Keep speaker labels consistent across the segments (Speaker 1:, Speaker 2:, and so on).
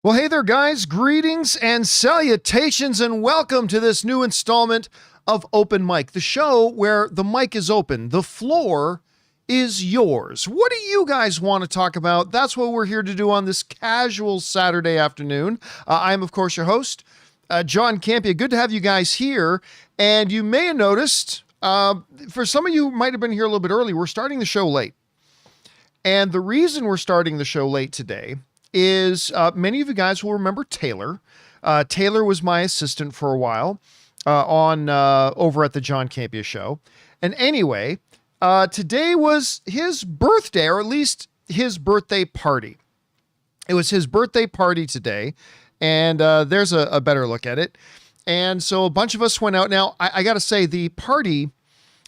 Speaker 1: Well, hey there, guys. Greetings and salutations, and welcome to this new installment of Open Mic, the show where the mic is open. The floor is yours. What do you guys want to talk about? That's what we're here to do on this casual Saturday afternoon. I'm, of course, your host, John Campea. Good to have you guys here. And you may have noticed, for some of you who might have been here a little bit early, we're starting the show late. And the reason we're starting the show late today is many of you guys will remember Taylor. Taylor was my assistant for a while on over at the John Campea Show. And anyway, today was his birthday, or at least his birthday party. It was his birthday party today, and there's a better look at it. And so a bunch of us went out. Now, I got to say, the party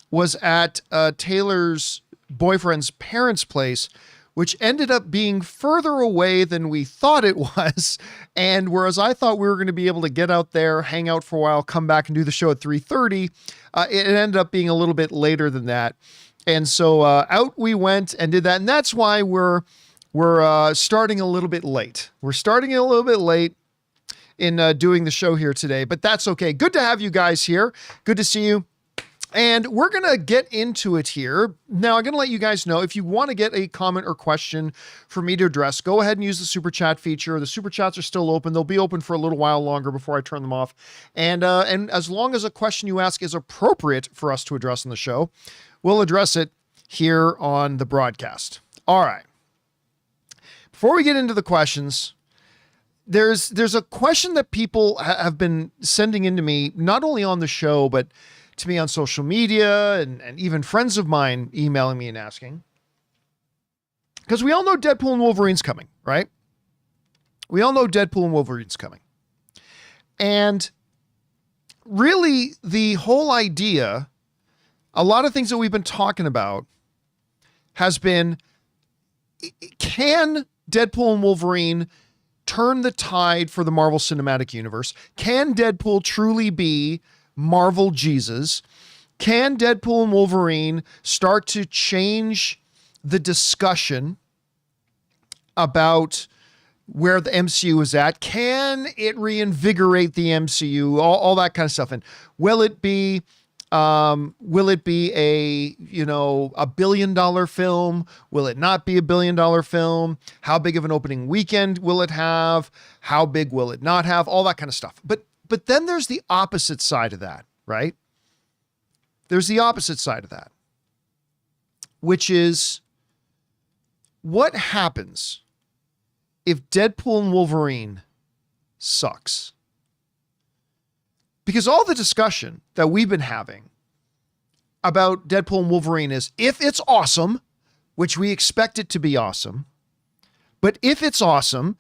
Speaker 1: was at Taylor's boyfriend's parents' place, which ended up being further away than we thought it was. And whereas I thought we were going to be able to get out there, hang out for a while, come back and do the show at 3:30, it ended up being a little bit later than that. And so out we went and did that. And that's why we're starting a little bit late. We're starting a little bit late in doing the show here today, but that's okay. Good to have you guys here. Good to see you. And we're going to get into it here. Now, I'm going to let you guys know, if you want to get a comment or question for me to address, go ahead and use the super chat feature. The super chats are still open. They'll be open for a little while longer before I turn them off. And as long as a question you ask is appropriate for us to address on the show, we'll address it here on the broadcast. All right. Before we get into the questions, there's a question that people have been sending in to me, not only on the show, but to me on social media, and even friends of mine emailing me and asking. Because we all know Deadpool and Wolverine's coming, right? We all know Deadpool and Wolverine's coming. And really, the whole idea, a lot of things that we've been talking about has been, can Deadpool and Wolverine turn the tide for the Marvel Cinematic Universe? Can Deadpool truly be Marvel Jesus? Can Deadpool and Wolverine start to change the discussion about where the MCU is at? Can it reinvigorate the MCU? All that kind of stuff. And will it be a $1 billion film? Will it not be a $1 billion film? How big of an opening weekend will it have? How big will it not have? All that kind of stuff. But then there's the opposite side of that, right? There's the opposite side of that, which is, what happens if Deadpool and Wolverine sucks? Because all the discussion that we've been having about Deadpool and Wolverine is, if it's awesome, which we expect it to be awesome, but if it's awesome,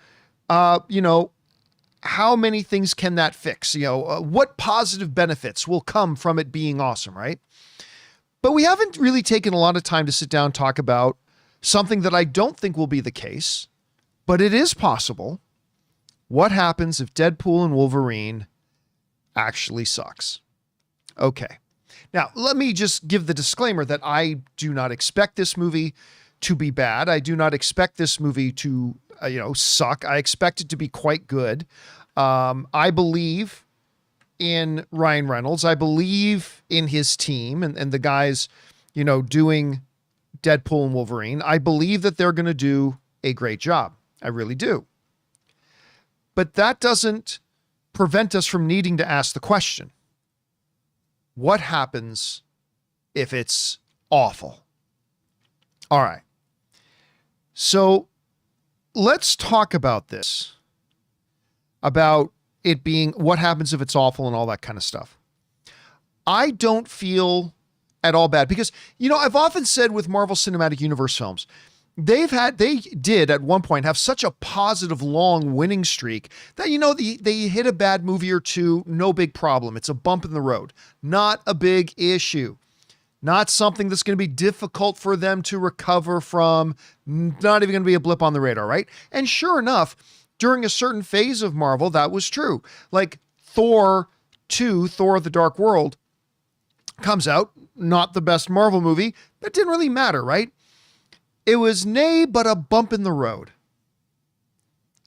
Speaker 1: how many things can that fix? What positive benefits will come from it being awesome, right? But we haven't really taken a lot of time to sit down and talk about something that I don't think will be the case, but it is possible. What happens if Deadpool and Wolverine actually sucks? Okay. Now, let me just give the disclaimer that I do not expect this movie to be bad. I do not expect this movie to suck. I expect it to be quite good. I believe in Ryan Reynolds. I believe in his team and the guys, doing Deadpool and Wolverine. I believe that they're going to do a great job. I really do. But that doesn't prevent us from needing to ask the question, what happens if it's awful? All right. So let's talk about this, about it being what happens if it's awful and all that kind of stuff. I don't feel at all bad because, I've often said with Marvel Cinematic Universe films, they did at one point have such a positive, long winning streak that, they hit a bad movie or two, no big problem. It's a bump in the road, not a big issue. Not something that's going to be difficult for them to recover from, not even going to be a blip on the radar, right? And sure enough, during a certain phase of Marvel, that was true. Like Thor 2, Thor: The Dark World, comes out, not the best Marvel movie. That didn't really matter, right? It was nay but a bump in the road.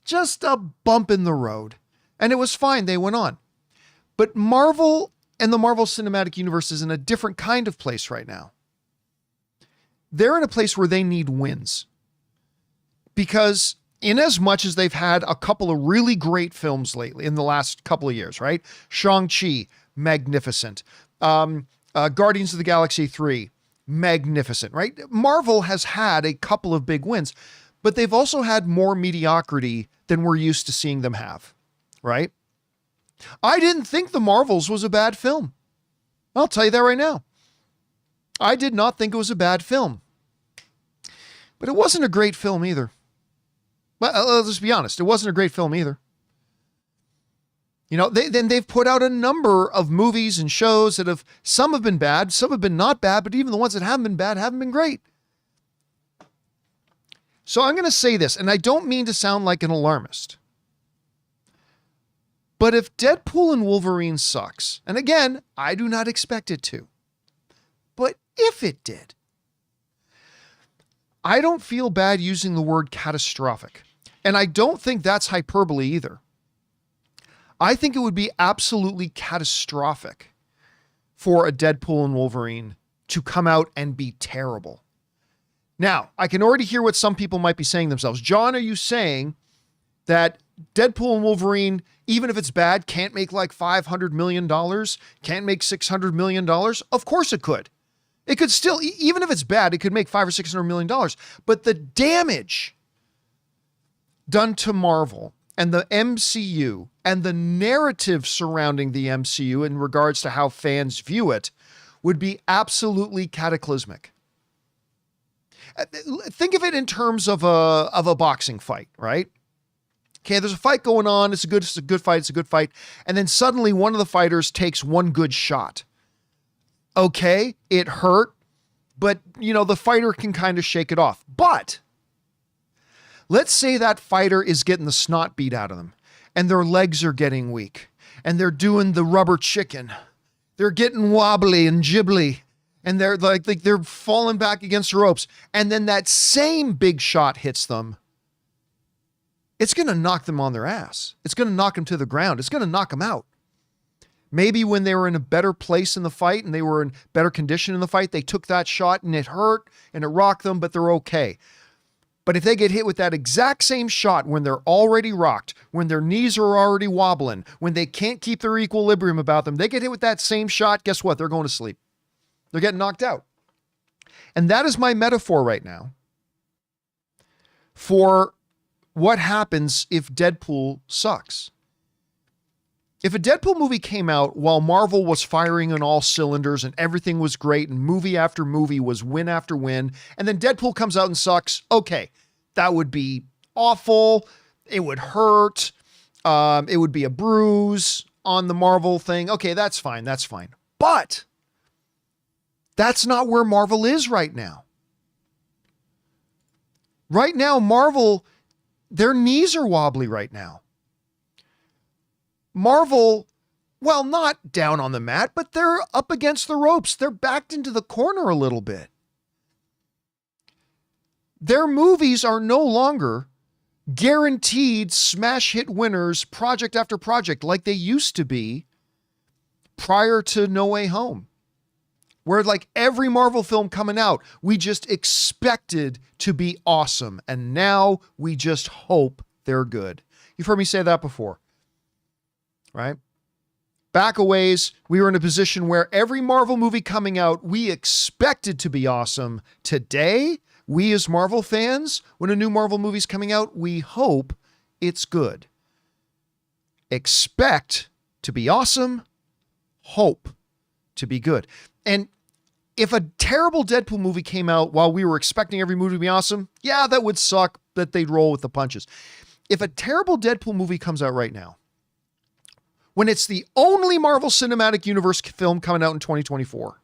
Speaker 1: just a bump in the road. And it was fine. They went on. But Marvel and the Marvel Cinematic Universe is in a different kind of place right now. They're in a place where they need wins. Because in as much as they've had a couple of really great films lately in the last couple of years, right? Shang-Chi, magnificent. Guardians of the Galaxy 3, magnificent, right? Marvel has had a couple of big wins, but they've also had more mediocrity than we're used to seeing them have, right? I didn't think The Marvels was a bad film. I'll tell you that right now. I did not think it was a bad film. But it wasn't a great film either. Well, let's be honest. It wasn't a great film either. You know, they've put out a number of movies and shows that some have been bad, some have been not bad, but even the ones that haven't been bad haven't been great. So I'm going to say this, and I don't mean to sound like an alarmist. But if Deadpool and Wolverine sucks, and again, I do not expect it to, but if it did, I don't feel bad using the word catastrophic. And I don't think that's hyperbole either. I think it would be absolutely catastrophic for a Deadpool and Wolverine to come out and be terrible. Now, I can already hear what some people might be saying themselves. John, are you saying that Deadpool and Wolverine, even if it's bad, can't make like $500 million, can't make $600 million? Of course it could. It could still, even if it's bad, it could make $500 or $600 million. But the damage done to Marvel and the MCU and the narrative surrounding the MCU in regards to how fans view it would be absolutely cataclysmic. Think of it in terms of a boxing fight, right? Okay, there's a fight going on. It's a good fight. And then suddenly one of the fighters takes one good shot. Okay, it hurt, but you know, the fighter can kind of shake it off. But let's say that fighter is getting the snot beat out of them and their legs are getting weak and they're doing the rubber chicken. They're getting wobbly and jibbly and they're like they're falling back against the ropes. And then that same big shot hits them. It's going to knock them on their ass. It's going to knock them to the ground. It's going to knock them out. Maybe when they were in a better place in the fight and they were in better condition in the fight, they took that shot and it hurt and it rocked them, but they're okay. But if they get hit with that exact same shot when they're already rocked, when their knees are already wobbling, when they can't keep their equilibrium about them, they get hit with that same shot, guess what? They're going to sleep. They're getting knocked out. And that is my metaphor right now for what happens if Deadpool sucks. If a Deadpool movie came out while Marvel was firing on all cylinders and everything was great and movie after movie was win after win, and then Deadpool comes out and sucks, okay, that would be awful. It would hurt. It would be a bruise on the Marvel thing. Okay, that's fine. That's fine. But that's not where Marvel is right now. Right now, Marvel, their knees are wobbly right now. Marvel, well, not down on the mat, but they're up against the ropes. They're backed into the corner a little bit. Their movies are no longer guaranteed smash hit winners project after project like they used to be prior to No Way Home. Where like every Marvel film coming out, we just expected to be awesome. And now we just hope they're good. You've heard me say that before. Right? Back a ways, we were in a position where every Marvel movie coming out, we expected to be awesome. Today, we as Marvel fans, when a new Marvel movie's coming out, we hope it's good. Expect to be awesome, hope to be good. And if a terrible Deadpool movie came out while we were expecting every movie to be awesome, yeah, that would suck, but they'd roll with the punches. If a terrible Deadpool movie comes out right now, when it's the only Marvel Cinematic Universe film coming out in 2024,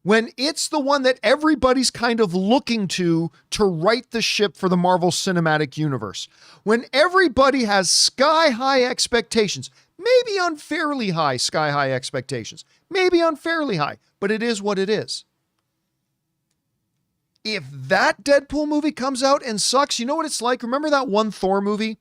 Speaker 1: when it's the one that everybody's kind of looking to right the ship for the Marvel Cinematic Universe, when everybody has sky-high expectations, maybe unfairly high sky-high expectations, maybe unfairly high, but it is what it is. If that Deadpool movie comes out and sucks, you know what it's like? Remember that one Thor movie?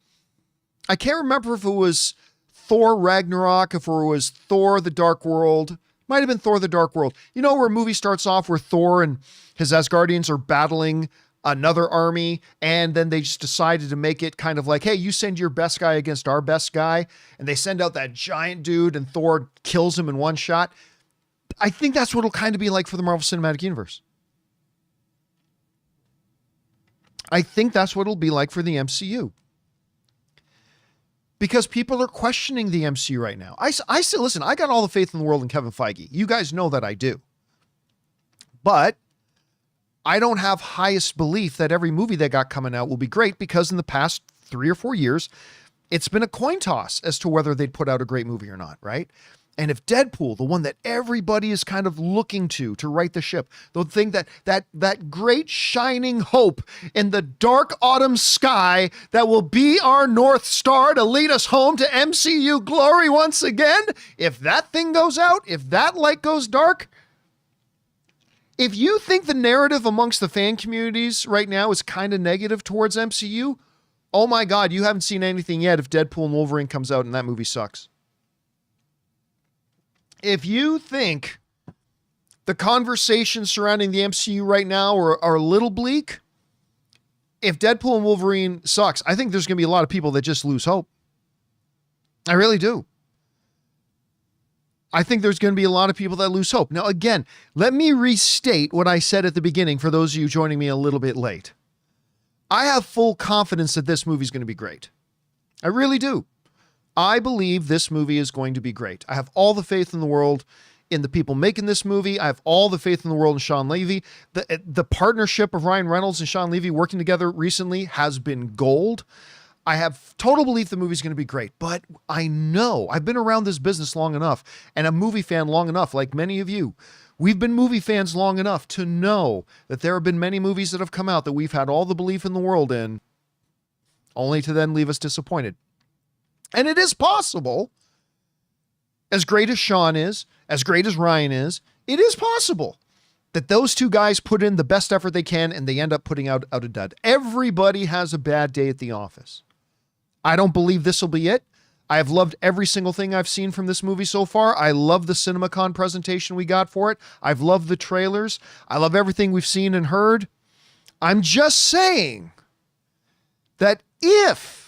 Speaker 1: I can't remember if it was Thor Ragnarok, if it was Thor the Dark World. Might have been Thor the Dark World. You know where a movie starts off where Thor and his Asgardians are battling another army, and then they just decided to make it kind of like, hey, you send your best guy against our best guy, and they send out that giant dude and Thor kills him in one shot. I think that's what it'll kind of be like for the Marvel Cinematic Universe. I think that's what it'll be like for the MCU. Because people are questioning the MCU right now. I still, listen, I got all the faith in the world in Kevin Feige. You guys know that I do. But I don't have highest belief that every movie they got coming out will be great, because in the past 3 or 4 years, it's been a coin toss as to whether they'd put out a great movie or not, right? And if Deadpool, the one that everybody is kind of looking to right the ship, the thing that great shining hope in the dark autumn sky that will be our North Star to lead us home to MCU glory once again, if that thing goes out, if that light goes dark, if you think the narrative amongst the fan communities right now is kind of negative towards MCU, oh my God, you haven't seen anything yet if Deadpool and Wolverine comes out and that movie sucks. If you think the conversations surrounding the MCU right now are a little bleak, if Deadpool and Wolverine sucks, I think there's going to be a lot of people that just lose hope. I really do. I think there's going to be a lot of people that lose hope. Now, again, let me restate what I said at the beginning for those of you joining me a little bit late. I have full confidence that this movie is going to be great. I really do. I believe this movie is going to be great. I have all the faith in the world in the people making this movie. I have all the faith in the world in Sean Levy. The partnership of Ryan Reynolds and Sean Levy working together recently has been gold. I have total belief the movie's going to be great, but I know I've been around this business long enough and a movie fan long enough, like many of you. We've been movie fans long enough to know that there have been many movies that have come out that we've had all the belief in the world in, only to then leave us disappointed. And it is possible, as great as Sean is, as great as Ryan is, it is possible that those two guys put in the best effort they can and they end up putting out a dud. Everybody has a bad day at the office. I don't believe this will be it. I have loved every single thing I've seen from this movie so far. I love the CinemaCon presentation we got for it. I've loved the trailers. I love everything we've seen and heard. I'm just saying that if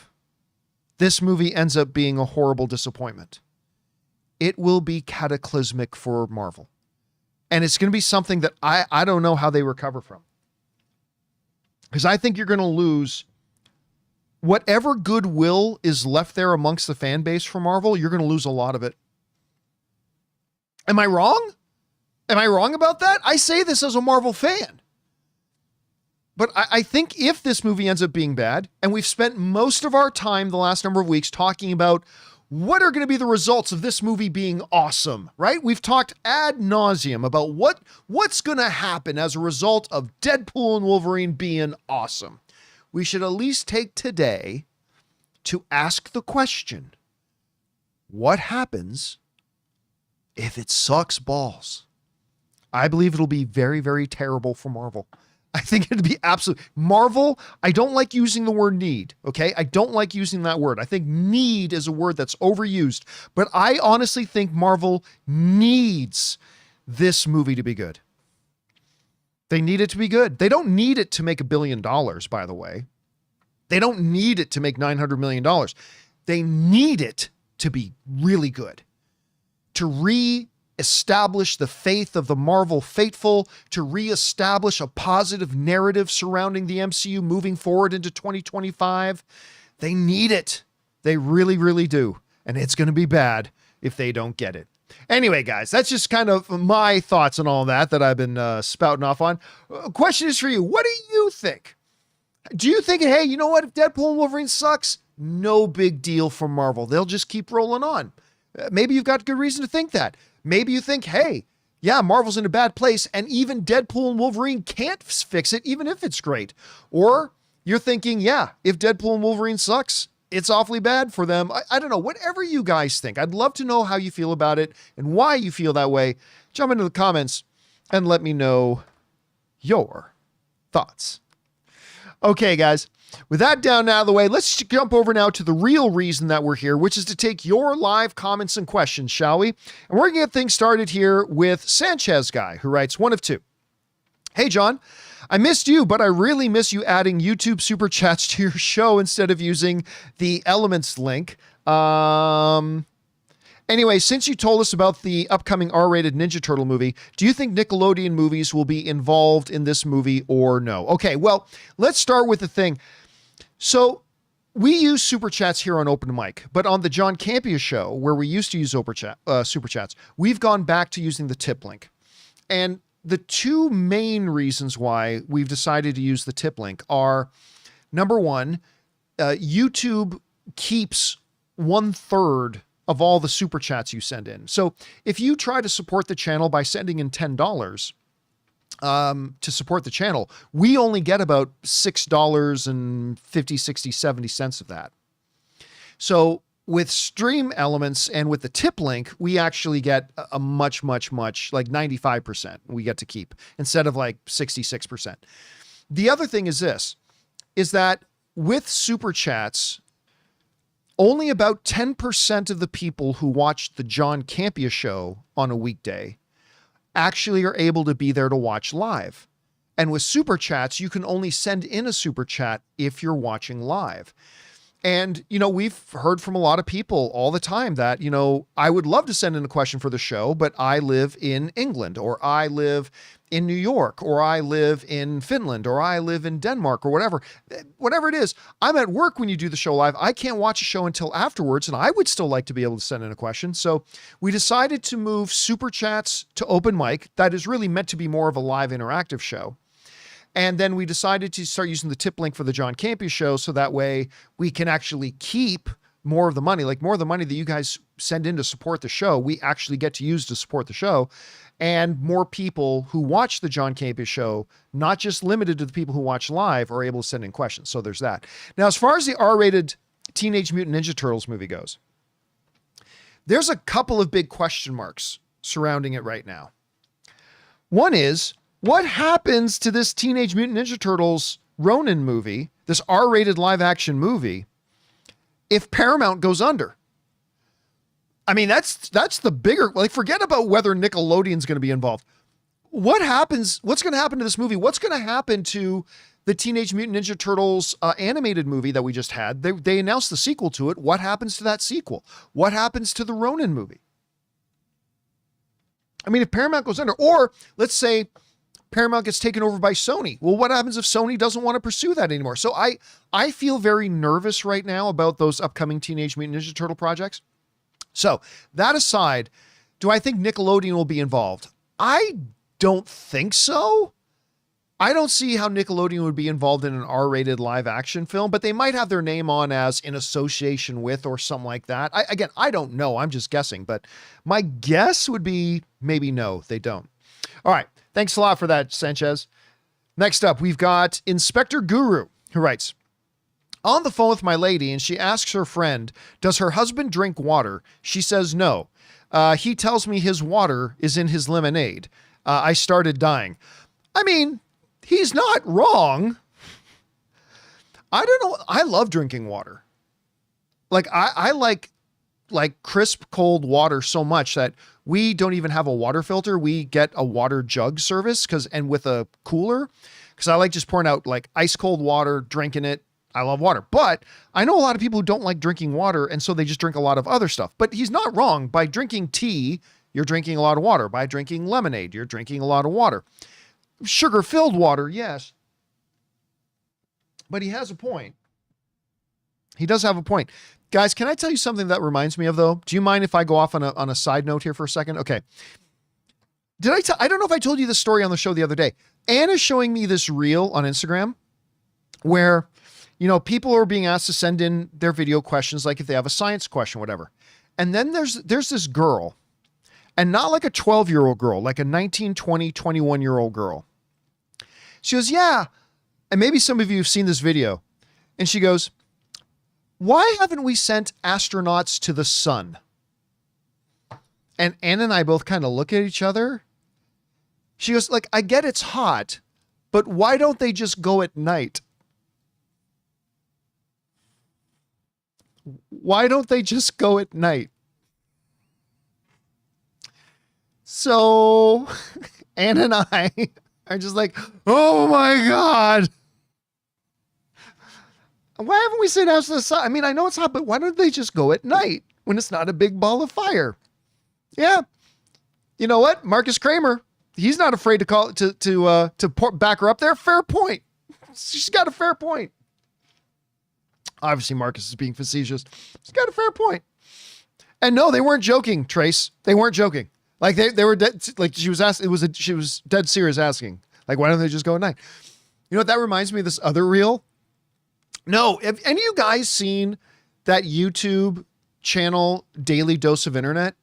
Speaker 1: this movie ends up being a horrible disappointment, it will be cataclysmic for Marvel. And it's going to be something that I don't know how they recover from. Because I think you're going to lose whatever goodwill is left there amongst the fan base for Marvel. You're going to lose a lot of it. Am I wrong? Am I wrong about that? I say this as a Marvel fan. But I think if this movie ends up being bad, and we've spent most of our time the last number of weeks talking about what are going to be the results of this movie being awesome, right? We've talked ad nauseum about what's going to happen as a result of Deadpool and Wolverine being awesome. We should at least take today to ask the question, what happens if it sucks balls? I believe it'll be very, very terrible for Marvel. I think it'd be absolute Marvel. I don't like using the word need. Okay. I don't like using that word. I think need is a word that's overused, but I honestly think Marvel needs this movie to be good. They need it to be good. They don't need it to make $1 billion, by the way. They don't need it to make $900 million. They need it to be really good, to re-establish the faith of the Marvel faithful, to re-establish a positive narrative surrounding the MCU moving forward into 2025. They need it. They really, really do. And it's going to be bad if they don't get it. Anyway, guys, that's just kind of my thoughts on all that I've been spouting off on. Question is for you. What do you think? Do you think, hey, you know what? If Deadpool and Wolverine sucks, no big deal for Marvel. They'll just keep rolling on. Maybe you've got good reason to think that. Maybe you think, hey, yeah, Marvel's in a bad place and even Deadpool and Wolverine can't fix it, even if it's great. Or you're thinking, yeah, if Deadpool and Wolverine sucks, it's awfully bad for them. I don't know. Whatever you guys think. I'd love to know how you feel about it and why you feel that way. Jump into the comments and let me know your Thoughts? Okay, guys. With that down and out of the way, let's jump over now to the real reason that we're here, which is to take your live comments and questions, shall we? And we're going to get things started here with Sanchez Guy, who writes one of two. Hey, John, I missed you, but I really miss you adding YouTube super chats to your show instead of using the Elements link. Anyway, since you told us about the upcoming R-rated Ninja Turtle movie, do you think Nickelodeon movies will be involved in this movie or no? Okay, well, let's start with the thing. So we use super chats here on Open Mic, but on the John Campea Show, where we used to use super chats, we've gone back to using the tip link. And the two main reasons why we've decided to use the tip link are, number one, YouTube keeps 1/3 of all the super chats you send in. So if you try to support the channel by sending in $10 to support the channel, we only get about $6.50, 60, 70 cents of that. So with Stream Elements and with the tip link, we actually get a much, like 95% we get to keep instead of like 66%. The other thing is this, is that with super chats, only about 10% of the people who watch the John Campea Show on a weekday actually are able to be there to watch live. And with super chats, you can only send in a super chat if you're watching live. And, you know, we've heard from a lot of people all the time that, you know, I would love to send in a question for the show, but I live in England, or I live in New York, or I live in Finland, or I live in Denmark, or whatever it is. I'm at work when you do the show live. I can't watch a show until afterwards, and I would still like to be able to send in a question. So we decided to move super chats to Open Mic. That is really meant to be more of a live interactive show. And then we decided to start using the tip link for the John Campea Show, so that way we can actually keep more of the money, like more of the money that you guys send in to support the show, we actually get to use to support the show. And more people who watch the John Campea Show, not just limited to the people who watch live, are able to send in questions. So there's that. Now, as far as the R-rated Teenage Mutant Ninja Turtles movie goes, there's a couple of big question marks surrounding it right now. One is, what happens to this Teenage Mutant Ninja Turtles Ronin movie, this R-rated live action movie, if Paramount goes under? I mean, that's the bigger, like, forget about whether Nickelodeon's going to be involved. What happens? What's going to happen to this movie? What's going to happen to the Teenage Mutant Ninja Turtles animated movie that we just had? They announced the sequel to it. What happens to that sequel? What happens to the Ronin movie? I mean, if Paramount goes under, or let's say Paramount gets taken over by Sony. Well, what happens if Sony doesn't want to pursue that anymore? So I feel very nervous right now about those upcoming Teenage Mutant Ninja Turtle projects. So that aside, do I think Nickelodeon will be involved? I don't think so. I don't see how Nickelodeon would be involved in an R-rated live action film, but they might have their name on as in association with or something like that. I don't know. I'm just guessing, but my guess would be maybe no, they don't. All right. Thanks a lot for that, Sanchez. Next up, we've got Inspector Guru, who writes, on the phone with my lady, and she asks her friend, does her husband drink water? She says no. He tells me his water is in his lemonade. I started dying. I mean, he's not wrong. I don't know. I love drinking water. Like, I like crisp, cold water so much that we don't even have a water filter. We get a water jug service and with a cooler, because I like just pouring out like ice cold water, drinking it. I love water, but I know a lot of people who don't like drinking water, and so they just drink a lot of other stuff. But he's not wrong. By drinking tea, you're drinking a lot of water. By drinking lemonade, you're drinking a lot of water. Sugar-filled water, yes. But he has a point. He does have a point. Guys, can I tell you something that reminds me of, though? Do you mind if I go off on a side note here for a second? Okay. I don't know if I told you this story on the show the other day. Anna's showing me this reel on Instagram where, you know, people are being asked to send in their video questions, like if they have a science question, whatever. And then there's this girl, and not like a 12-year-old girl, like a 19, 20, 21-year-old girl. She goes, yeah. And maybe some of you have seen this video. And she goes, why haven't we sent astronauts to the sun? And Anna and I both kind of look at each other. She goes, like, I get it's hot, but why don't they just go at night? Why don't they just go at night? So Ann and I are just like, oh my God. Why haven't we stayed out to the sun? I mean, I know it's hot, but why don't they just go at night when it's not a big ball of fire? Yeah. You know what? Marcus Kramer, he's not afraid to call to back her up there. Fair point. She's got a fair point. Obviously, Marcus is being facetious. He's got a fair point. And no, they weren't joking, Trace. They weren't joking. Like they were dead. Like she was asking, she was dead serious asking, like, why don't they just go at night? You know what? That reminds me of this other reel. No, have any of you guys seen that YouTube channel, Daily Dose of Internet?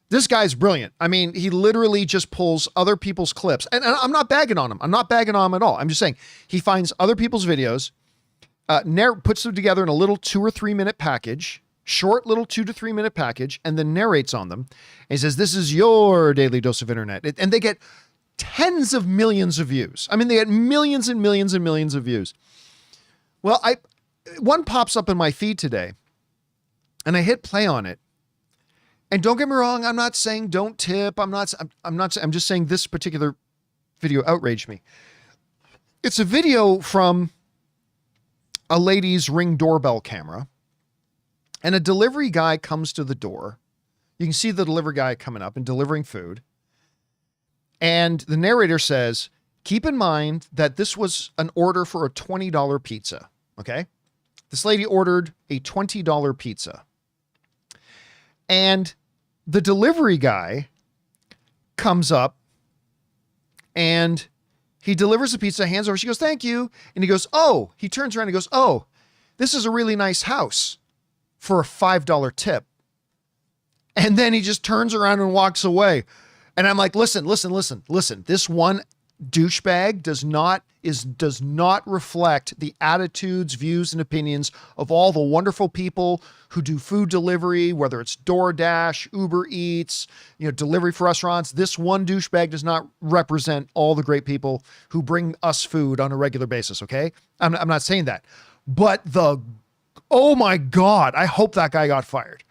Speaker 1: This guy's brilliant. I mean, he literally just pulls other people's clips. And I'm not bagging on him. I'm not bagging on him at all. I'm just saying he finds other people's videos, puts them together in a little 2 or 3 minute package, short little 2 to 3 minute package, and then narrates on them. And he says, this is your Daily Dose of Internet. And they get tens of millions of views. I mean, they get millions and millions and millions of views. Well, one pops up in my feed today and I hit play on it. And don't get me wrong, I'm not saying don't tip. I'm just saying this particular video outraged me. It's a video from a lady's Ring doorbell camera, and a delivery guy comes to the door. You can see the delivery guy coming up and delivering food. And the narrator says, keep in mind that this was an order for a $20 pizza. Okay. This lady ordered a $20 pizza. And the delivery guy comes up and he delivers the pizza, hands over. She goes, thank you. And he goes, oh, he turns around and goes, oh, this is a really nice house for a $5 tip. And then he just turns around and walks away. And I'm like, listen. This one douchebag does not reflect the attitudes, views, and opinions of all the wonderful people who do food delivery, whether it's DoorDash, Uber Eats, delivery for restaurants. This one douchebag does not represent all the great people who bring us food on a regular basis. Okay. I'm not saying that, but oh my God, I hope that guy got fired.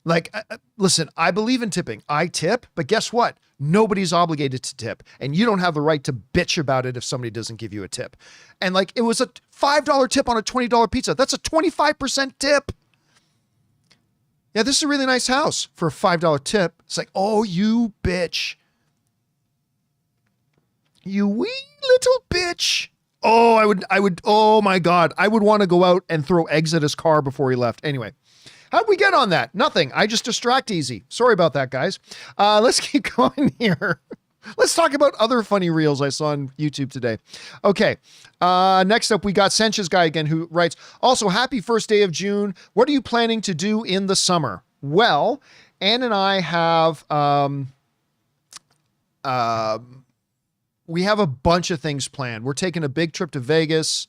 Speaker 1: Like, listen, I believe in tipping. I tip, but guess what? Nobody's obligated to tip, and you don't have the right to bitch about it if somebody doesn't give you a tip. And like, it was a $5 tip on a $20 pizza. That's a 25% tip. Yeah, this is a really nice house for a $5 tip. It's like, oh, you bitch. You wee little bitch. Oh, I would, oh my God. I would want to go out and throw eggs at his car before he left. Anyway. How'd we get on that? Nothing. I just distract easy. Sorry about that, guys. Let's keep going here. Let's talk about other funny reels I saw on YouTube today. Okay. Next up, we got Sanchez guy again who writes, also, happy first day of June. What are you planning to do in the summer? Well, Ann and I have, we have a bunch of things planned. We're taking a big trip to Vegas,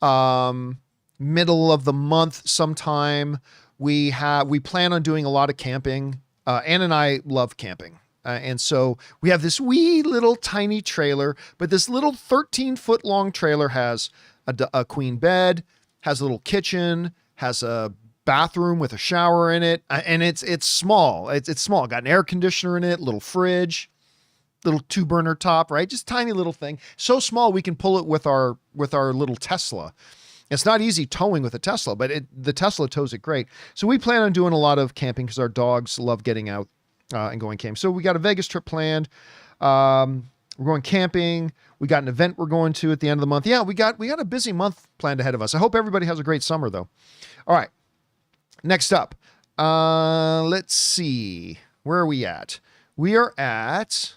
Speaker 1: middle of the month sometime. We plan on doing a lot of camping. Ann and I love camping. And so we have this wee little tiny trailer, but this little 13-foot long trailer has a queen bed, has a little kitchen, has a bathroom with a shower in it. And it's small. It's small. Got an air conditioner in it, little fridge, little 2-burner top, right? Just tiny little thing. So small we can pull it with our little Tesla. It's not easy towing with a Tesla, but the Tesla tows it great. So we plan on doing a lot of camping because our dogs love getting out and going camping. So we got a Vegas trip planned. We're going camping. We got an event we're going to at the end of the month. Yeah, we got a busy month planned ahead of us. I hope everybody has a great summer, though. All right. Next up, let's see. Where are we at? We are at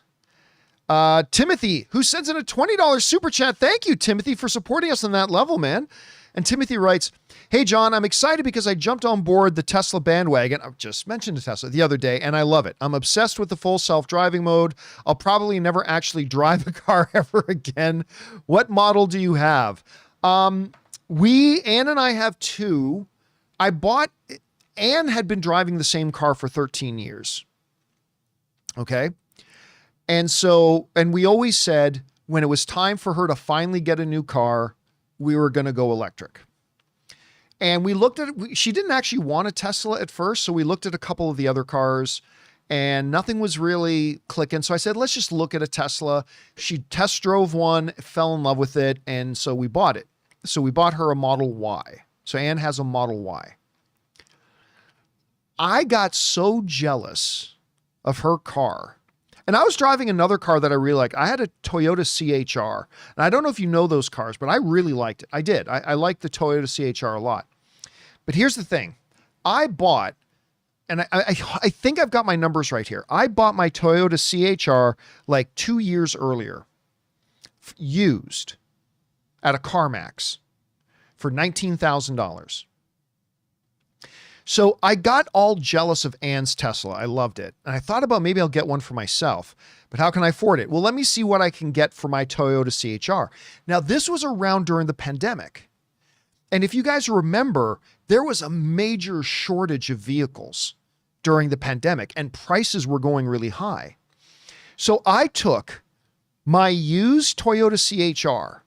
Speaker 1: Timothy, who sends in a $20 super chat. Thank you, Timothy, for supporting us on that level, man. And Timothy writes, hey, John, I'm excited because I jumped on board the Tesla bandwagon. I've just mentioned a Tesla the other day, and I love it. I'm obsessed with the full self-driving mode. I'll probably never actually drive a car ever again. What model do you have? Ann and I have two. Ann had been driving the same car for 13 years. Okay. And we always said when it was time for her to finally get a new car, we were going to go electric. And we looked at it. She didn't actually want a Tesla at first. So we looked at a couple of the other cars and nothing was really clicking. So I said, let's just look at a Tesla. She test drove one, fell in love with it. And so we bought it. So we bought her a Model Y. So Ann has a Model Y. I got so jealous of her car. And I was driving another car that I really like. I had a Toyota CHR. And I don't know if you know those cars, but I really liked it. I did. I liked the Toyota CHR a lot. But here's the thing. I bought, and I think I've got my numbers right here. I bought my Toyota CHR like 2 years earlier, used at a CarMax for $19,000. So I got all jealous of Ann's Tesla. I loved it. And I thought about maybe I'll get one for myself, but how can I afford it? Well, let me see what I can get for my Toyota CHR. Now, this was around during the pandemic. And if you guys remember, there was a major shortage of vehicles during the pandemic and prices were going really high. So I took my used Toyota CHR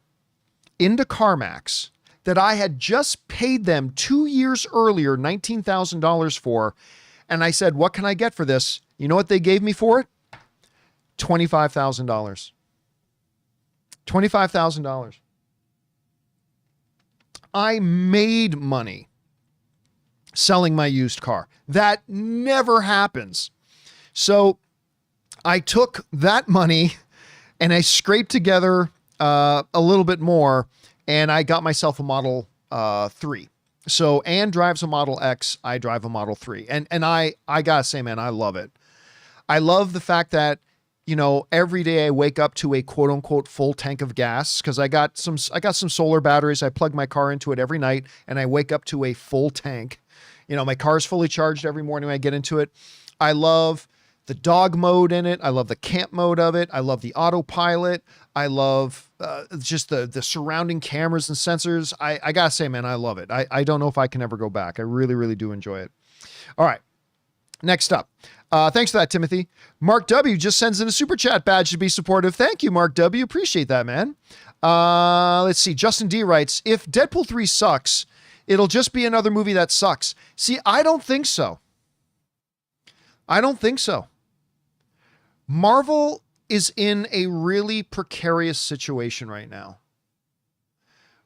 Speaker 1: into CarMax that I had just paid them 2 years earlier, $19,000 for. And I said, what can I get for this? You know what they gave me for it? $25,000. $25,000. I made money selling my used car. That never happens. So I took that money and I scraped together a little bit more and I got myself a Model 3. So Ann drives a Model X, I drive a Model 3. And I gotta say, man, I love it. I love the fact that, you know, every day I wake up to a quote unquote full tank of gas because I got some solar batteries. I plug my car into it every night and I wake up to a full tank. You know, my car is fully charged every morning when I get into it. I love the dog mode in it. I love the camp mode of it. I love the autopilot. I love just the surrounding cameras and sensors. I gotta say, man, I love it. I don't know if I can ever go back. I really, really do enjoy it. All right. Next up. Thanks for that, Timothy. Mark W. just sends in a super chat badge to be supportive. Thank you, Mark W. Appreciate that, man. Let's see. Justin D writes, if Deadpool 3 sucks, it'll just be another movie that sucks. See, I don't think so. I don't think so. Marvel is in a really precarious situation right now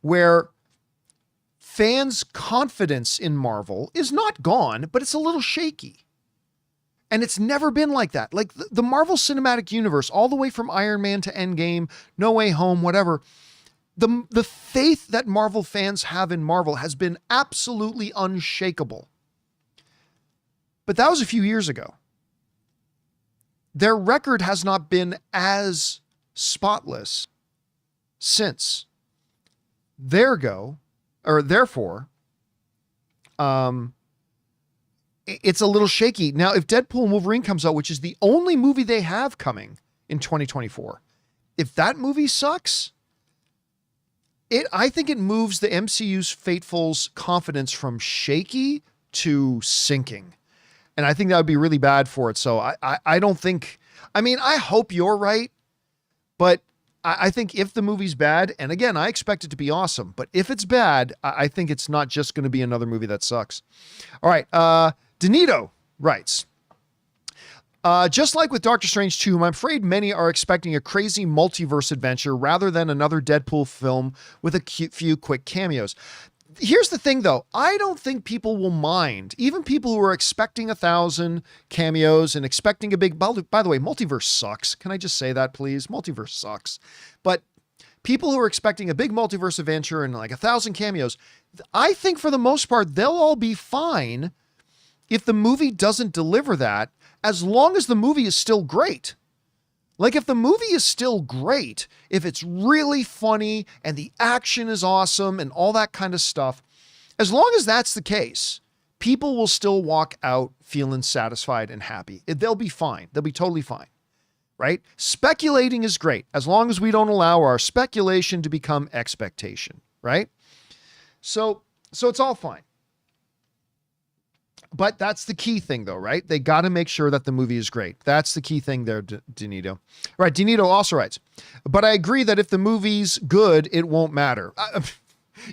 Speaker 1: where fans' confidence in Marvel is not gone, but it's a little shaky. And it's never been like that. Like the Marvel Cinematic Universe, all the way from Iron Man to Endgame, No Way Home, whatever, the faith that Marvel fans have in Marvel has been absolutely unshakable. But that was a few years ago. Their record has not been as spotless since. Therefore, it's a little shaky. Now, if Deadpool and Wolverine comes out, which is the only movie they have coming in 2024, if that movie sucks, I think it moves the MCU's faithfuls' confidence from shaky to sinking. And I think that would be really bad for it. So I don't think, I mean, I hope you're right, but I think if the movie's bad, and again, I expect it to be awesome, but if it's bad, I think it's not just going to be another movie that sucks. All right. Danito writes, just like with Doctor Strange 2, I'm afraid many are expecting a crazy multiverse adventure rather than another Deadpool film with a few quick cameos. Here's the thing, though. I don't think people will mind. Even people who are expecting 1,000 cameos and expecting a big... By the way, multiverse sucks. Can I just say that, please? Multiverse sucks. But people who are expecting a big multiverse adventure and like 1,000 cameos, I think for the most part, they'll all be fine if the movie doesn't deliver that, as long as the movie is still great. Like if the movie is still great, if it's really funny and the action is awesome and all that kind of stuff, as long as that's the case, people will still walk out feeling satisfied and happy. They'll be fine. They'll be totally fine, right? Speculating is great as long as we don't allow our speculation to become expectation, right? So it's all fine. But that's the key thing, though, right? They got to make sure that the movie is great. That's the key thing there, Denito. Right, Denito also writes, but I agree that if the movie's good, it won't matter.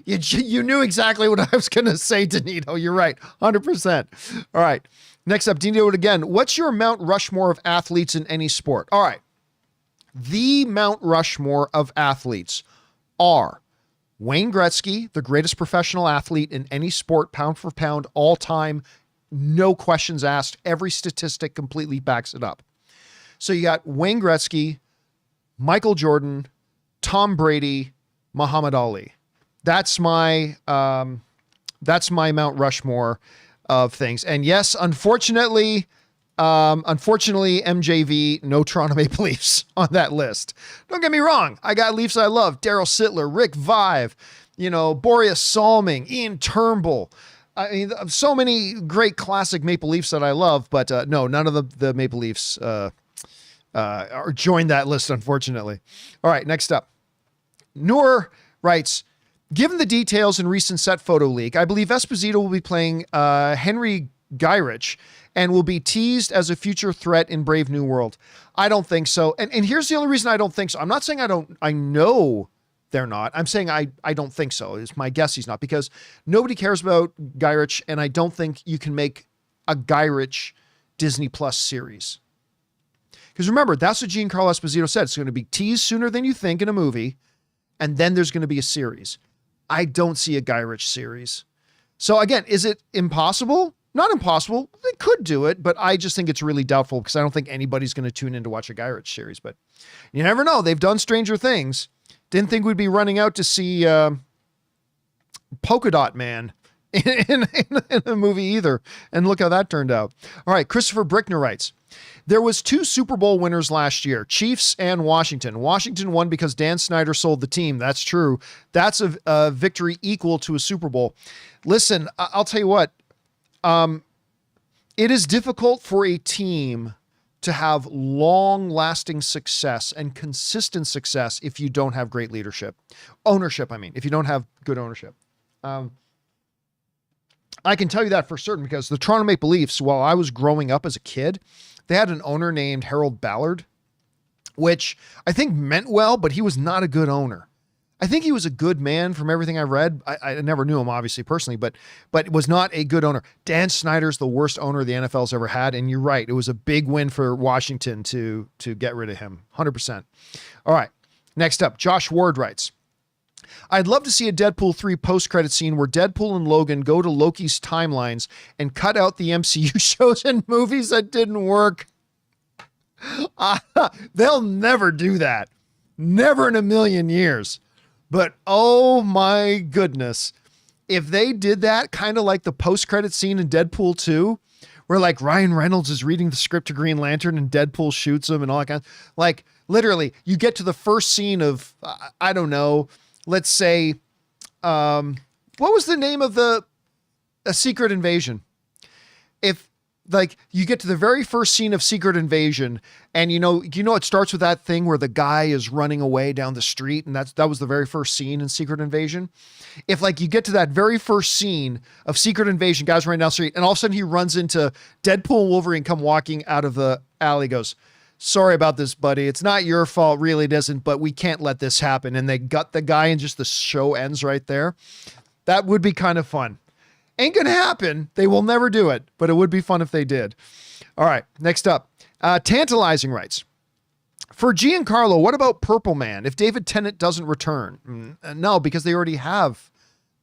Speaker 1: You knew exactly what I was going to say, Denito. You're right, 100%. All right, next up, Denito again. What's your Mount Rushmore of athletes in any sport? All right, the Mount Rushmore of athletes are Wayne Gretzky, the greatest professional athlete in any sport, pound for pound, all time, no questions asked. Every statistic completely backs it up. So you got Wayne Gretzky, Michael Jordan, Tom Brady, Muhammad Ali. That's my Mount Rushmore of things. And yes, unfortunately, MJV, no Toronto Maple Leafs on that list. Don't get me wrong. I got Leafs I love. Daryl Sittler, Rick Vive, Boreas Salming, Ian Turnbull. I mean, so many great classic Maple Leafs that I love, but no, none of the Maple Leafs are joined that list, unfortunately. All right, next up. Noor writes, given the details in recent set photo leak, I believe Esposito will be playing Henry Gyrich and will be teased as a future threat in Brave New World. I don't think so. And here's the only reason I don't think so. I'm not saying I know they're not. I'm saying I don't think so. It's my guess he's not, because nobody cares about Gyrich, and I don't think you can make a Gyrich Disney Plus series. Because remember, that's what Giancarlo Esposito said. It's going to be teased sooner than you think in a movie, and then there's going to be a series. I don't see a Gyrich series. So again, is it impossible? Not impossible. They could do it, but I just think it's really doubtful, because I don't think anybody's going to tune in to watch a Gyrich series. But you never know. They've done stranger things. Didn't think we'd be running out to see Polka Dot Man in a movie either. And look how that turned out. All right, Christopher Brickner writes, there was 2 Super Bowl winners last year, Chiefs and Washington. Washington won because Dan Snyder sold the team. That's true. That's a victory equal to a Super Bowl. Listen, I'll tell you what. It is difficult for a team to have long-lasting success and consistent success if you don't have great leadership. Ownership, I mean, if you don't have good ownership. I can tell you that for certain, because the Toronto Maple Leafs, while I was growing up as a kid, they had an owner named Harold Ballard, which I think meant well, but he was not a good owner. I think he was a good man from everything I read. I never knew him, obviously, personally, but was not a good owner. Dan Snyder's the worst owner the NFL's ever had, and you're right. It was a big win for Washington to get rid of him, 100%. All right, next up, Josh Ward writes, I'd love to see a Deadpool 3 post-credit scene where Deadpool and Logan go to Loki's timelines and cut out the MCU shows and movies that didn't work. They'll never do that. Never in a million years. But oh my goodness, if they did that, kind of like the post-credit scene in Deadpool 2, where like Ryan Reynolds is reading the script to Green Lantern and Deadpool shoots him and all that kind of, like literally you get to the first scene of, I don't know, let's say, what was the name of a Secret Invasion? If like you get to the very first scene of Secret Invasion, and it starts with that thing where the guy is running away down the street, and that was the very first scene in Secret Invasion. If like you get to that very first scene of Secret Invasion, guys running down the street, and all of a sudden he runs into Deadpool and Wolverine come walking out of the alley, goes, sorry about this, buddy. It's not your fault. Really, it isn't, but we can't let this happen. And they gut the guy and just the show ends right there. That would be kind of fun. Ain't gonna happen. They will never do it, but it would be fun if they did. All right, next up. Tantalizing writes, for Giancarlo, what about Purple Man if David Tennant doesn't return? No, because they already have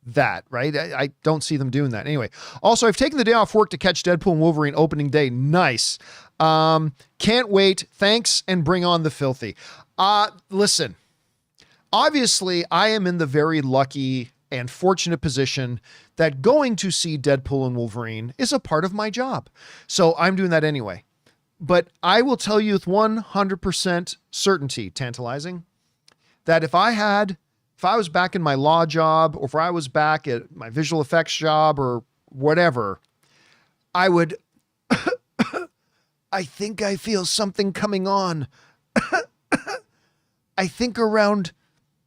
Speaker 1: that, right? I don't see them doing that. Anyway, also, I've taken the day off work to catch Deadpool and Wolverine opening day. Nice. Can't wait. Thanks, and bring on the filthy. Listen, obviously, I am in the very lucky and fortunate position that going to see Deadpool and Wolverine is a part of my job. So I'm doing that anyway. But I will tell you with 100% certainty, tantalizing, that if I was back in my law job, or if I was back at my visual effects job or whatever, I would, I think I feel something coming on. I think around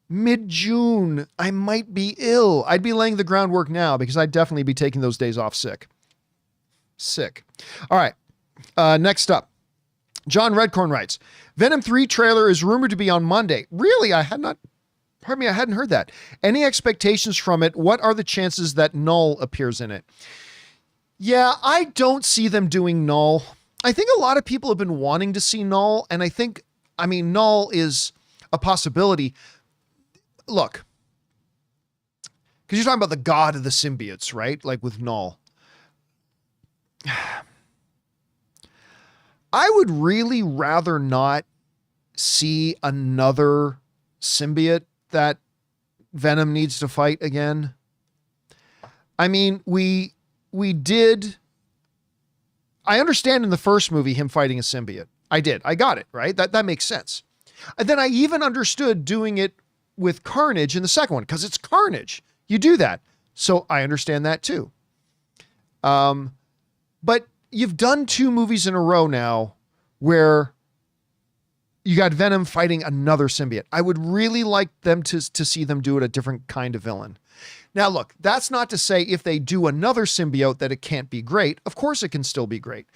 Speaker 1: mid-June, I might be ill. I'd be laying the groundwork now, because I'd definitely be taking those days off sick. Sick. All right. Next up, John Redcorn writes, Venom 3 trailer is rumored to be on Monday. Really? I hadn't heard that. Any expectations from it? What are the chances that Null appears in it? Yeah, I don't see them doing Null. I think a lot of people have been wanting to see Null, and Null is a possibility. Look, because you're talking about the god of the symbiotes, right? Like with Null. I would really rather not see another symbiote that Venom needs to fight again. I mean, we did. I understand in the first movie him fighting a symbiote. I did. I got it, right? That makes sense. And then I even understood doing it with Carnage in the second one, because it's Carnage. You do that. So I understand that too. But you've done 2 movies in a row now where you got Venom fighting another symbiote. I would really like them to see them do it a different kind of villain. Now, look, that's not to say if they do another symbiote that it can't be great. Of course it can still be great.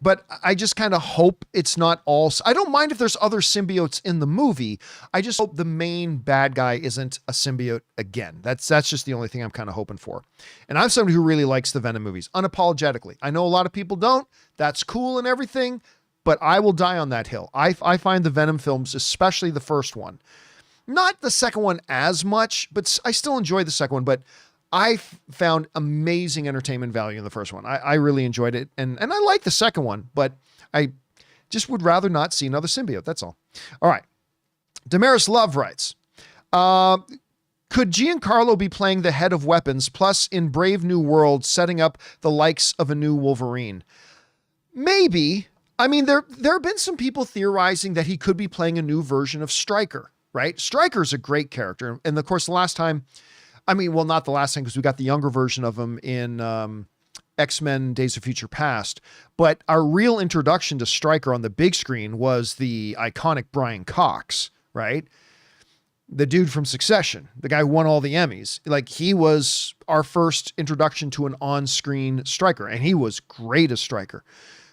Speaker 1: But I just kind of hope it's not all... I don't mind if there's other symbiotes in the movie. I just hope the main bad guy isn't a symbiote again. That's just the only thing I'm kind of hoping for. And I'm somebody who really likes the Venom movies, unapologetically. I know a lot of people don't. That's cool and everything, but I will die on that hill. I find the Venom films, especially the first one, not the second one as much, but I still enjoy the second one, but I found amazing entertainment value in the first one. I really enjoyed it. And I like the second one, but I just would rather not see another symbiote. That's all. All right. Damaris Love writes, could Giancarlo be playing the head of weapons, plus in Brave New World, setting up the likes of a new Wolverine? Maybe. I mean, there have been some people theorizing that he could be playing a new version of Stryker, right? Stryker's a great character. And of course, the last time, not the last time, because we got the younger version of him in X-Men Days of Future Past. But our real introduction to Stryker on the big screen was the iconic Brian Cox, right? The dude from Succession, the guy who won all the Emmys. Like, he was our first introduction to an on-screen Stryker, and he was great as Stryker.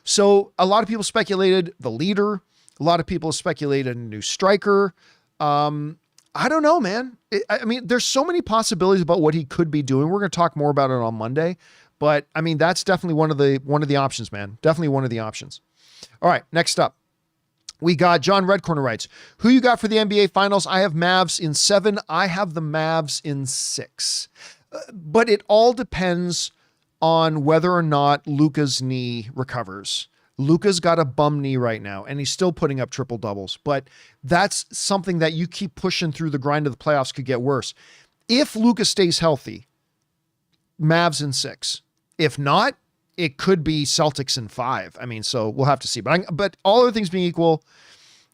Speaker 1: So a lot of people speculated the leader. A lot of people speculated a new Stryker. I don't know, man. There's so many possibilities about what he could be doing. We're going to talk more about it on Monday, but that's definitely one of the options, man. Definitely one of the options. All right. Next up, we got John Redcorner writes, who you got for the NBA finals? I have Mavs in 7. I have the Mavs in 6, but it all depends on whether or not Luka's knee recovers. Luka's got a bum knee right now, and he's still putting up triple doubles, but that's something that you keep pushing through the grind of the playoffs could get worse. If Luka stays healthy, Mavs in 6. If not, it could be Celtics in 5. So we'll have to see. But all other things being equal,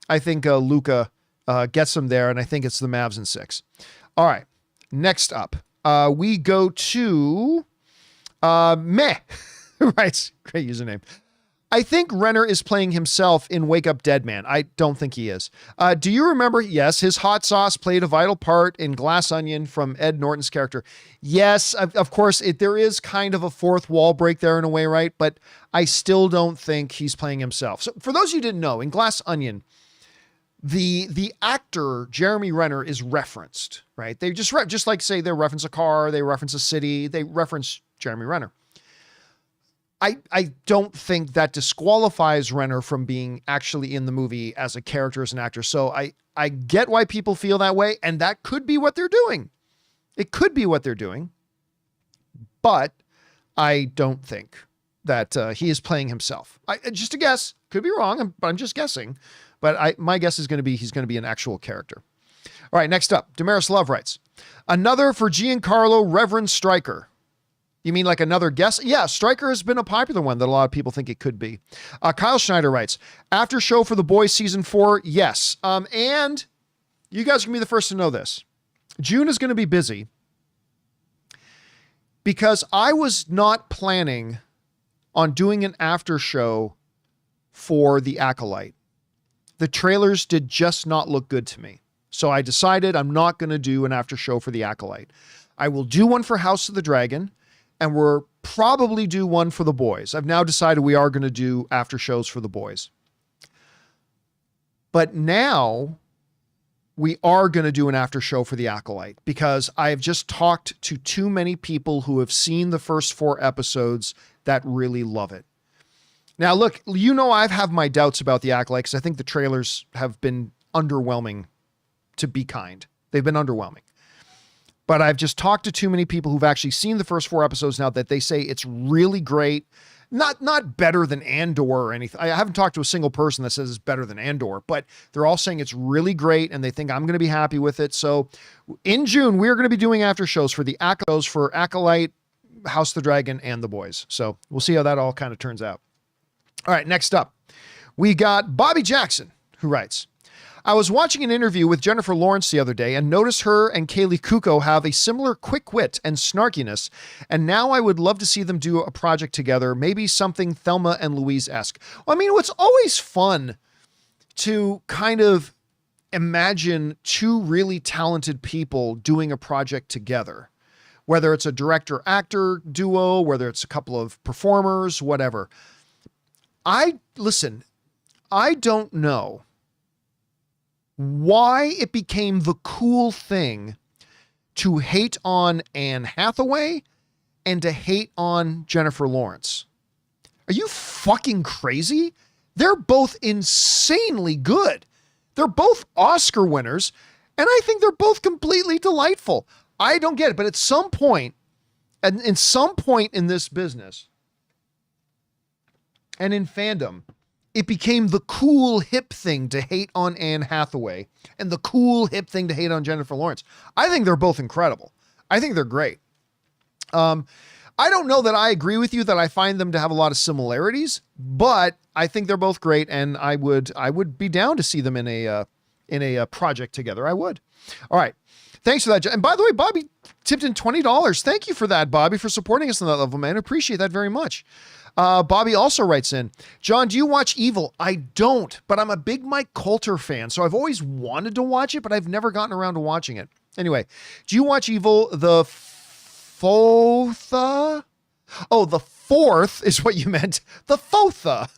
Speaker 1: I think Luka gets them there, and I think it's the Mavs in 6. All right, next up, we go to Meh. Right, great username. I think Renner is playing himself in Wake Up Dead Man. I don't think he is. Do you remember? Yes, his hot sauce played a vital part in Glass Onion from Ed Norton's character. Yes, of course, there is kind of a fourth wall break there in a way, right? But I still don't think he's playing himself. So for those of you who didn't know, in Glass Onion, the actor Jeremy Renner is referenced, right? They just like say they reference a car, they reference a city, they reference Jeremy Renner. I don't think that disqualifies Renner from being actually in the movie as a character, as an actor. So I get why people feel that way, and that could be what they're doing. It could be what they're doing, but I don't think that he is playing himself. Just a guess. Could be wrong, but I'm just guessing. But my guess is going to be he's going to be an actual character. All right, next up, Damaris Love writes, another for Giancarlo Reverend Stryker. You mean like another guess? Yeah, Stryker has been a popular one that a lot of people think it could be. Kyle Schneider writes, after show for The Boys season 4, yes. And you guys are going to be the first to know this. June is going to be busy because I was not planning on doing an after show for The Acolyte. The trailers did just not look good to me. So I decided I'm not going to do an after show for The Acolyte. I will do one for House of the Dragon. And we're probably do one for the boys. I've now decided we are going to do after shows for the boys. But now we are going to do an after show for the Acolyte because I have just talked to too many people who have seen the first 4 episodes that really love it. Now, look, I have my doubts about the Acolyte because I think the trailers have been underwhelming, to be kind. They've been underwhelming. But I've just talked to too many people who've actually seen the first 4 episodes now that they say it's really great. Not better than Andor or anything. I haven't talked to a single person that says it's better than Andor, but they're all saying it's really great and they think I'm going to be happy with it. So in June, we're going to be doing after shows for the Acolyte, House of the Dragon, and the boys. So we'll see how that all kind of turns out. All right, next up, we got Bobby Jackson, who writes, I was watching an interview with Jennifer Lawrence the other day and noticed her and Kaylee Kuko have a similar quick wit and snarkiness. And now I would love to see them do a project together, maybe something Thelma and Louise-esque. Well, I mean, it's always fun to kind of imagine 2 really talented people doing a project together, whether it's a director-actor duo, whether it's a couple of performers, whatever. I don't know why it became the cool thing to hate on Anne Hathaway and to hate on Jennifer Lawrence. Are you fucking crazy? They're both insanely good. They're both Oscar winners, and I think they're both completely delightful. I don't get it, but at some point, and in some point in this business and in fandom, it became the cool, hip thing to hate on Anne Hathaway and the cool, hip thing to hate on Jennifer Lawrence. I think they're both incredible. I think they're great. I don't know that I agree with you that I find them to have a lot of similarities, but I think they're both great, and I would be down to see them in a project together. I would. All right. Thanks for that. And by the way, Bobby tipped in $20. Thank you for that, Bobby, for supporting us on that level, man. I appreciate that very much. Bobby also writes in, John, do you watch Evil? I don't, but I'm a big Mike Colter fan, so I've always wanted to watch it, but I've never gotten around to watching it. Anyway, do you watch Evil the Fotha? Oh, the 4th is what you meant. The Fotha.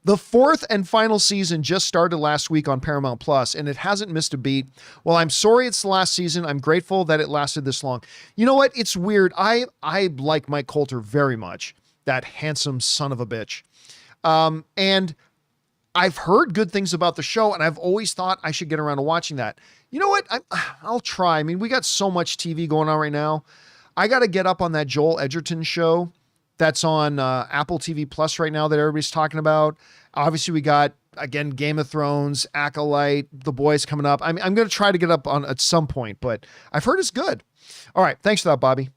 Speaker 1: The 4th and final season just started last week on Paramount Plus, and it hasn't missed a beat. Well, I'm sorry it's the last season. I'm grateful that it lasted this long. You know what? It's weird. I like Mike Colter very much. That handsome son of a bitch. And I've heard good things about the show, and I've always thought I should get around to watching that. You know what? I'll try. I mean, we got so much TV going on right now. I got to get up on that Joel Edgerton show that's on Apple TV Plus right now that everybody's talking about. Obviously, we got, again, Game of Thrones, Acolyte, The Boys coming up. I'm going to try to get up on at some point, but I've heard it's good. All right. Thanks for that, Bobby.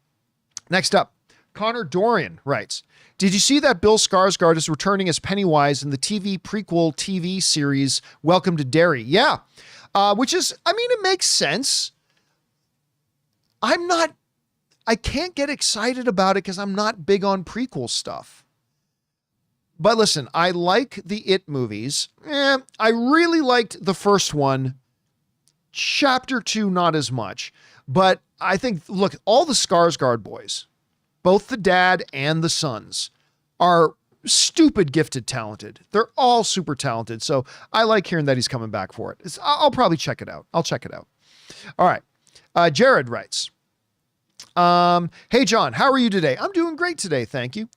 Speaker 1: Next up, Connor Dorian writes, did you see that Bill Skarsgård is returning as Pennywise in the prequel TV series Welcome to Derry? Yeah. Which is, I mean, it makes sense. I can't get excited about it because I'm not big on prequel stuff. But listen, I like the It movies. I really liked the first one. Chapter 2, not as much. But I think, look, all the Skarsgård boys, both the dad and the sons, are stupid gifted talented. They're all super talented. So I like hearing that he's coming back for it. I'll probably check it out. I'll check it out. All right. Jared writes, hey, John, how are you today? I'm doing great today. Thank you.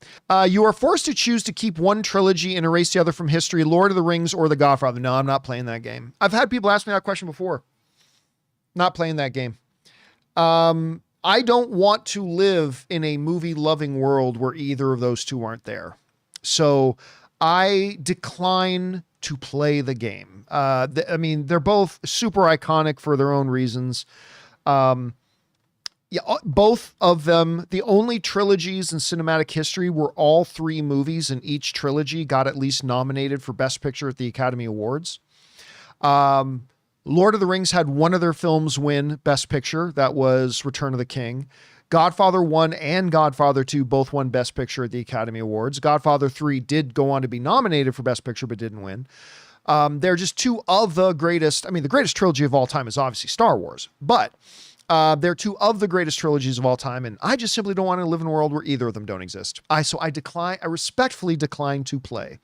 Speaker 1: You are forced to choose to keep one trilogy and erase the other from history, Lord of the Rings or The Godfather. No, I'm not playing that game. I've had people ask me that question before. Not playing that game. I don't want to live in a movie loving world where either of those two aren't there. So I decline to play the game. I mean, they're both super iconic for their own reasons. Yeah, both of them, the only trilogies in cinematic history where all 3 movies in each trilogy got at least nominated for Best Picture at the Academy Awards. Lord of the Rings had one of their films win Best Picture. That was Return of the King. Godfather 1 and Godfather 2 both won Best Picture at the Academy Awards. Godfather 3 did go on to be nominated for Best Picture, but didn't win. They're just 2 of the greatest. I mean, the greatest trilogy of all time is obviously Star Wars, but They're two of the greatest trilogies of all time, and I just simply don't want to live in a world where either of them don't exist. I respectfully decline to play.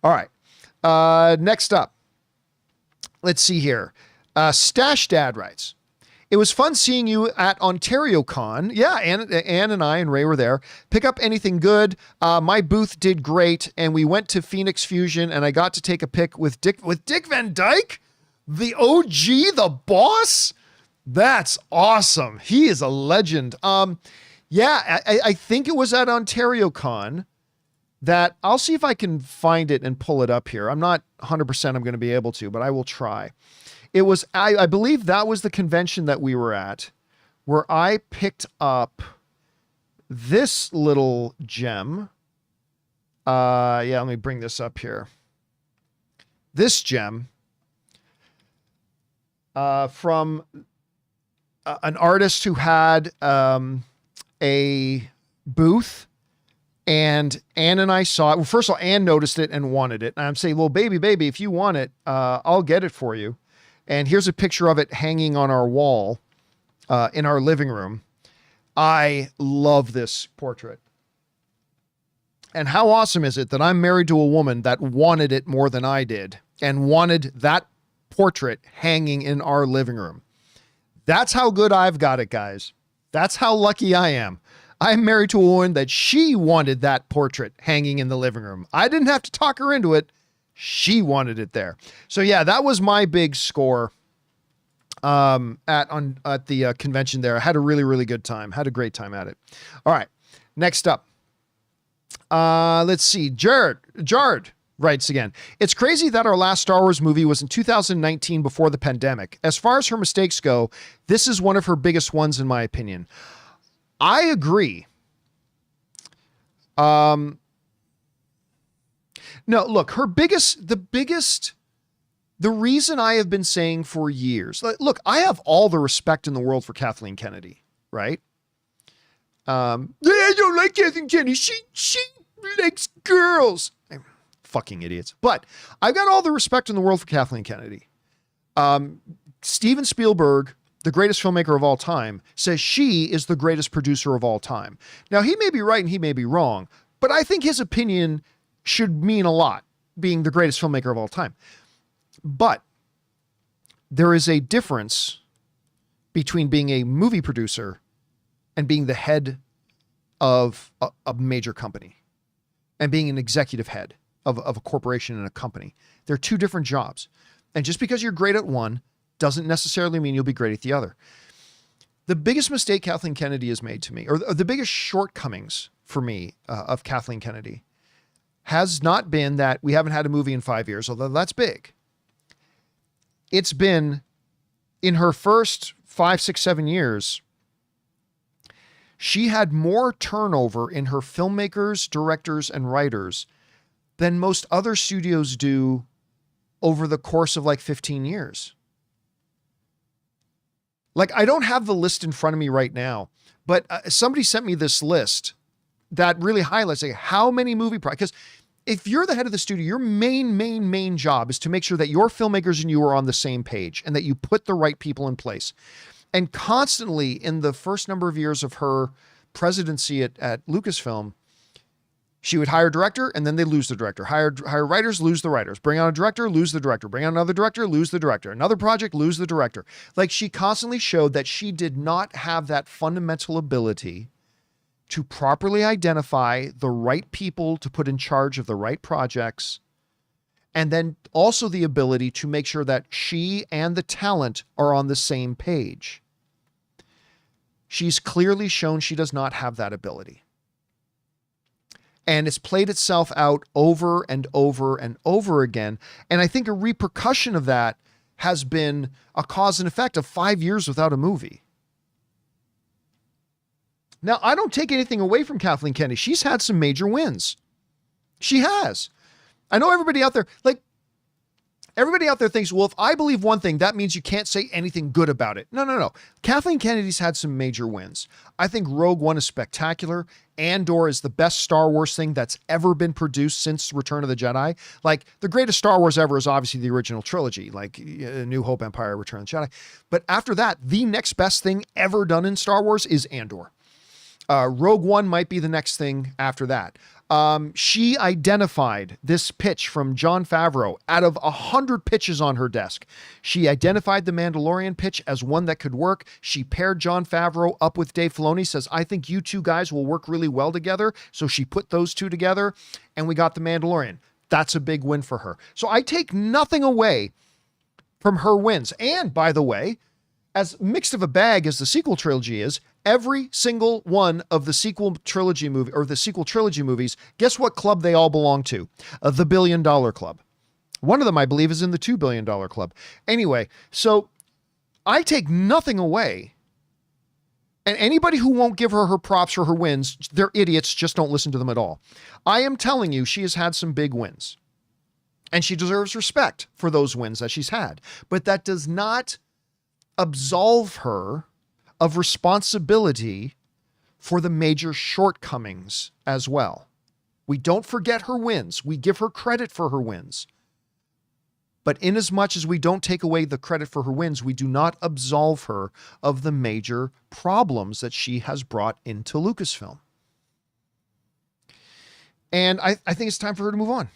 Speaker 1: All right. Next up, let's see here. Stash Dad writes, it was fun seeing you at OntarioCon. Yeah, Ann and I and Ray were there. Pick up anything good. My booth did great, and we went to Phoenix Fusion, and I got to take a pic with Dick Van Dyke, the OG, the boss. That's awesome. He is a legend. Yeah, I think it was at OntarioCon that I'll see if I can find it and pull it up here. I'm not 100% I'm going to be able to, but I will try. It was, I believe that was the convention that we were at where I picked up this little gem. Yeah, let me bring this up here. This gem from an artist who had a booth, and Ann and I saw it. Well, first of all, Ann noticed it and wanted it. And I'm saying, well, baby, if you want it, I'll get it for you. And here's a picture of it hanging on our wall in our living room. I love this portrait. And how awesome is it that I'm married to a woman that wanted it more than I did and wanted that portrait hanging in our living room. That's how good I've got it, guys. That's how lucky I am. I'm married to a woman that she wanted that portrait hanging in the living room. I didn't have to talk her into it. She wanted it there. So yeah, that was my big score at the convention there. I had a really, really good time. Had a great time at it. All right. Next up. Let's see. Jard writes again. It's crazy that our last Star Wars movie was in 2019 before the pandemic. As far as her mistakes go, this is one of her biggest ones in my opinion. I agree. No, look, the reason I have been saying for years, look, I have all the respect in the world for Kathleen Kennedy, right? I don't like Kathleen Kennedy. She likes girls. Fucking idiots. But I've got all the respect in the world for Kathleen Kennedy. Steven Spielberg, the greatest filmmaker of all time, says she is the greatest producer of all time. Now, he may be right and he may be wrong, but I think his opinion should mean a lot, being the greatest filmmaker of all time. But there is a difference between being a movie producer and being the head of a major company and being an executive head of a corporation and a company. They're two different jobs. And just because you're great at one doesn't necessarily mean you'll be great at the other. The biggest mistake Kathleen Kennedy has made to me, or the biggest shortcomings for me of Kathleen Kennedy, has not been that we haven't had a movie in 5 years, although that's big. It's been in her first 5, 6, 7 years, she had more turnover in her filmmakers, directors, and writers than most other studios do over the course of like 15 years. Like, I don't have the list in front of me right now, but somebody sent me this list that really highlights like how many movie projects, because if you're the head of the studio, your main job is to make sure that your filmmakers and you are on the same page and that you put the right people in place. And constantly in the first number of years of her presidency at Lucasfilm, she would hire a director and then they lose the director. Hire writers, lose the writers. Bring on a director, lose the director. Bring on another director, lose the director. Another project, lose the director. Like, she constantly showed that she did not have that fundamental ability to properly identify the right people to put in charge of the right projects, and then also the ability to make sure that she and the talent are on the same page. She's clearly shown she does not have that ability. And it's played itself out over and over and over again. And I think a repercussion of that has been a cause and effect of 5 years without a movie. Now, I don't take anything away from Kathleen Kennedy. She's had some major wins. She has. I know everybody out there, like, Everybody out there thinks, well, if I believe one thing, that means you can't say anything good about it. No, no, no. Kathleen Kennedy's had some major wins. I think Rogue One is spectacular. Andor is the best Star Wars thing that's ever been produced since Return of the Jedi. Like, the greatest Star Wars ever is obviously the original trilogy, like New Hope, Empire, Return of the Jedi. But after that, the next best thing ever done in Star Wars is Andor. Rogue One might be the next thing after that. She identified this pitch from Jon Favreau out of 100 pitches on her desk. She identified the Mandalorian pitch as one that could work. She paired Jon Favreau up with Dave Filoni, says, I think you two guys will work really well together. So she put those two together and we got the Mandalorian. That's a big win for her. So I take nothing away from her wins. And by the way, as mixed of a bag as the sequel trilogy is, every single one of the sequel trilogy movies, guess what club they all belong to? The $1 billion club. One of them, I believe, is in the $2 billion club. Anyway, so I take nothing away. And anybody who won't give her props for her wins, they're idiots. Just don't listen to them at all. I am telling you, she has had some big wins. And she deserves respect for those wins that she's had. But that does not absolve her of responsibility for the major shortcomings as well. We don't forget her wins. We give her credit for her wins. But in as much as we don't take away the credit for her wins, we do not absolve her of the major problems that she has brought into Lucasfilm. And I think it's time for her to move on.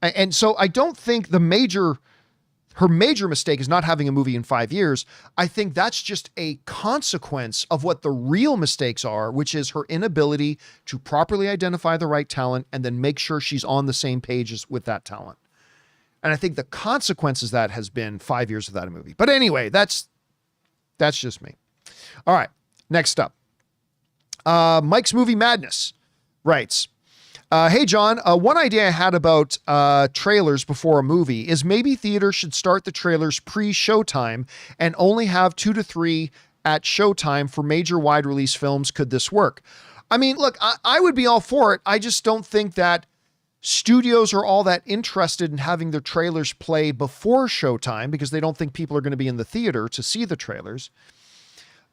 Speaker 1: And so I don't think her major mistake is not having a movie in 5 years. I think that's just a consequence of what the real mistakes are, which is her inability to properly identify the right talent and then make sure she's on the same page with that talent. And I think the consequences of that has been 5 years without a movie. But anyway, that's just me. All right, next up. Mike's Movie Madness writes, hey, John, one idea I had about trailers before a movie is maybe theaters should start the trailers pre-showtime and only have 2 to 3 at showtime for major wide release films. Could this work? I mean, look, I would be all for it. I just don't think that studios are all that interested in having their trailers play before showtime because they don't think people are going to be in the theater to see the trailers.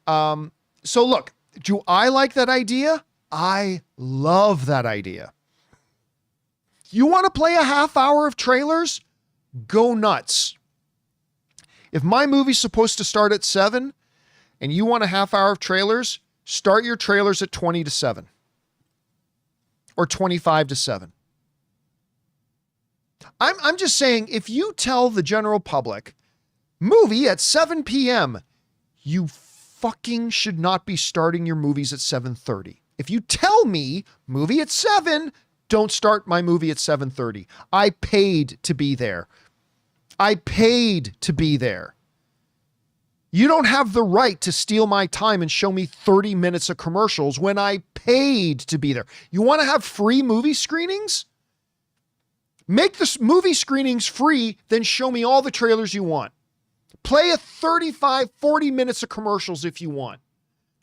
Speaker 1: So look, do I like that idea? I love that idea. You want to play a half hour of trailers? Go nuts. If my movie's supposed to start at 7 and you want a half hour of trailers, start your trailers at 20 to 7 or 25 to 7. I'm just saying, if you tell the general public movie at 7 p.m., you fucking should not be starting your movies at 7:30. If you tell me movie at 7, don't start my movie at 7:30. I paid to be there. You don't have the right to steal my time and show me 30 minutes of commercials when I paid to be there. You want to have free movie screenings? Make the movie screenings free, then show me all the trailers you want. Play a 35, 40 minutes of commercials if you want.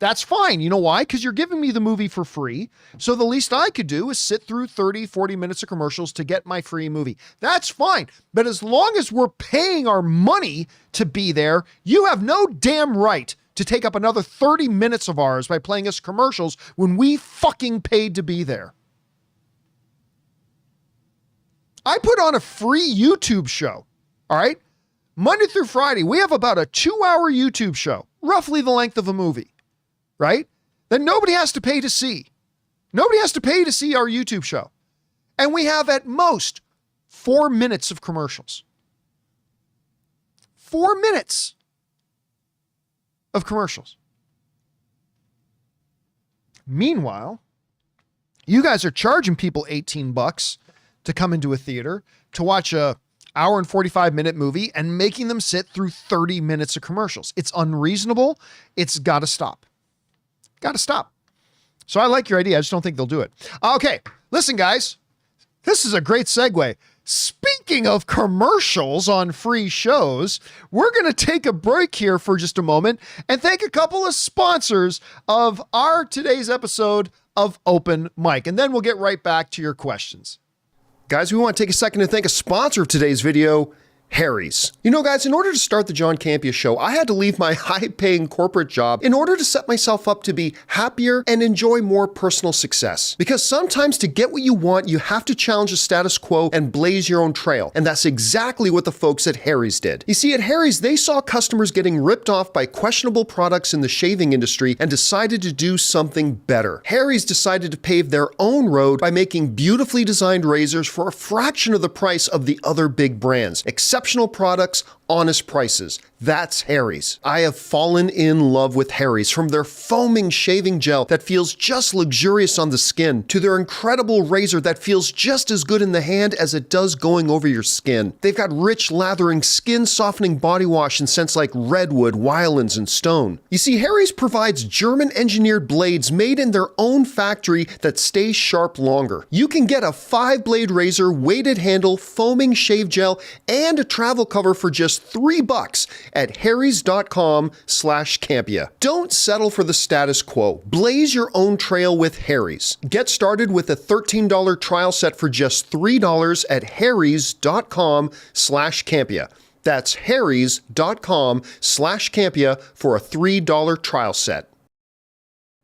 Speaker 1: That's fine. You know why? Because you're giving me the movie for free. So the least I could do is sit through 30, 40 minutes of commercials to get my free movie. That's fine. But as long as we're paying our money to be there, you have no damn right to take up another 30 minutes of ours by playing us commercials when we fucking paid to be there. I put on a free YouTube show. All right. Monday through Friday, we have about a 2-hour YouTube show, roughly the length of a movie. Right? Then nobody has to pay to see. Nobody has to pay to see our YouTube show. And we have at most 4 minutes of commercials. 4 minutes of commercials. Meanwhile, you guys are charging people $18 to come into a theater to watch a hour and 45-minute movie and making them sit through 30 minutes of commercials. It's unreasonable. It's got to stop. Got to stop. So I like your idea. I just don't think they'll do it. Okay. Listen, guys, this is a great segue. Speaking of commercials on free shows, we're going to take a break here for just a moment and thank a couple of sponsors of our today's episode of Open Mic. And then we'll get right back to your questions.
Speaker 2: Guys, we want to take a second to thank a sponsor of today's video, Harry's. You know, guys, in order to start the John Campea Show, I had to leave my high-paying corporate job in order to set myself up to be happier and enjoy more personal success. Because sometimes to get what you want, you have to challenge the status quo and blaze your own trail. And that's exactly what the folks at Harry's did. You see, at Harry's, they saw customers getting ripped off by questionable products in the shaving industry and decided to do something better. Harry's decided to pave their own road by making beautifully designed razors for a fraction of the price of the other big brands. Exceptional products, honest prices. That's Harry's. I have fallen in love with Harry's, from their foaming shaving gel that feels just luxurious on the skin to their incredible razor that feels just as good in the hand as it does going over your skin. They've got rich, lathering, skin-softening body wash in scents like redwood, wildlands, and stone. You see, Harry's provides German-engineered blades made in their own factory that stay sharp longer. You can get a 5-blade razor, weighted handle, foaming shave gel, and a travel cover for just $3 at harrys.com/Campea. Don't settle for the status quo. Blaze your own trail with Harry's. Get started with a $13 trial set for just $3 at harrys.com/Campea. That's harrys.com/Campea for a $3 trial set.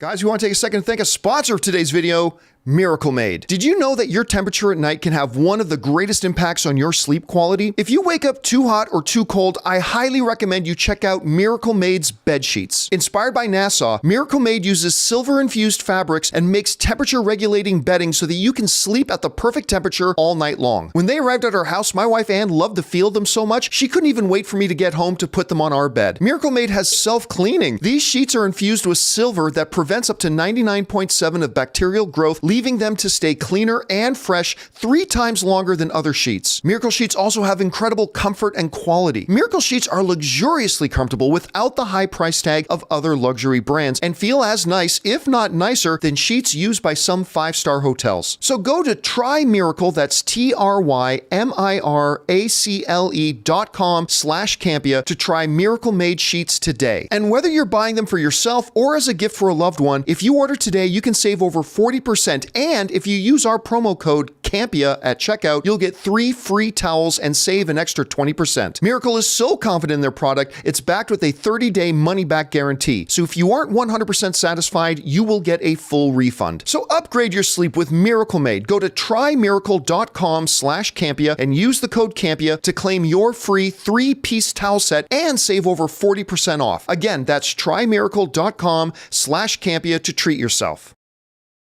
Speaker 2: Guys, we want to take a second to thank a sponsor of today's video, Miracle Made. Did you know that your temperature at night can have one of the greatest impacts on your sleep quality? If you wake up too hot or too cold, I highly recommend you check out Miracle Made's bed sheets. Inspired by NASA, Miracle Made uses silver-infused fabrics and makes temperature-regulating bedding so that you can sleep at the perfect temperature all night long. When they arrived at our house, my wife Ann loved the feel of them so much, she couldn't even wait for me to get home to put them on our bed. Miracle Made has self-cleaning. These sheets are infused with silver that prevents up to 99.7% of bacterial growth, leaving them to stay cleaner and fresh 3 times longer than other sheets. Miracle Sheets also have incredible comfort and quality. Miracle Sheets are luxuriously comfortable without the high price tag of other luxury brands and feel as nice, if not nicer, than sheets used by some 5-star hotels. So go to TryMiracle, that's TryMiracle.com/Campea to try Miracle Made sheets today. And whether you're buying them for yourself or as a gift for a loved one, if you order today, you can save over 40%. And if you use our promo code Campea at checkout, you'll get 3 free towels and save an extra 20%. Miracle is so confident in their product, it's backed with a 30-day money-back guarantee. So if you aren't 100% satisfied, you will get a full refund. So upgrade your sleep with Miracle Made. Go to TryMiracle.com/Campea and use the code Campea to claim your free 3-piece towel set and save over 40% off. Again, that's TryMiracle.com/Campea to treat yourself.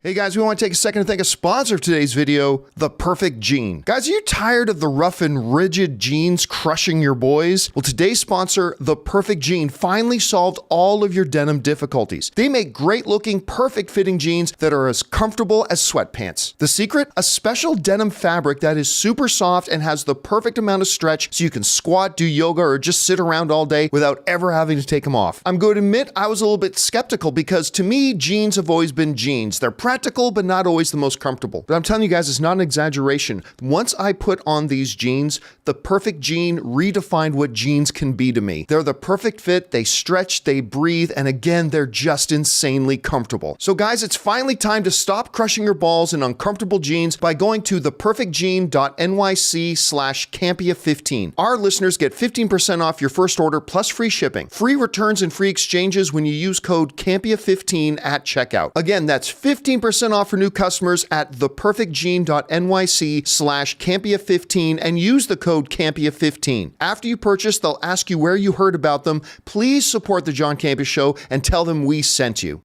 Speaker 2: Hey guys, we want to take a second to thank a sponsor of today's video, The Perfect Jean. Guys, are you tired of the rough and rigid jeans crushing your boys? Well, today's sponsor, The Perfect Jean, finally solved all of your denim difficulties. They make great looking, perfect fitting jeans that are as comfortable as sweatpants. The secret? A special denim fabric that is super soft and has the perfect amount of stretch so you can squat, do yoga, or just sit around all day without ever having to take them off. I'm going to admit I was a little bit skeptical because to me, jeans have always been jeans. They're practical, but not always the most comfortable. But I'm telling you guys, it's not an exaggeration. Once I put on these jeans, The Perfect Jean redefined what jeans can be to me. They're the perfect fit, they stretch, they breathe, and again, they're just insanely comfortable. So guys, it's finally time to stop crushing your balls in uncomfortable jeans by going to theperfectjean.nyc/Campea15. Our listeners get 15% off your first order plus free shipping, free returns and free exchanges when you use code Campea15 at checkout. Again, that's 15% off for new customers at theperfectjean.nyc/Campea15 and use the code Campea15. After you purchase, they'll ask you where you heard about them. Please support the John Campea Show and tell them we sent you.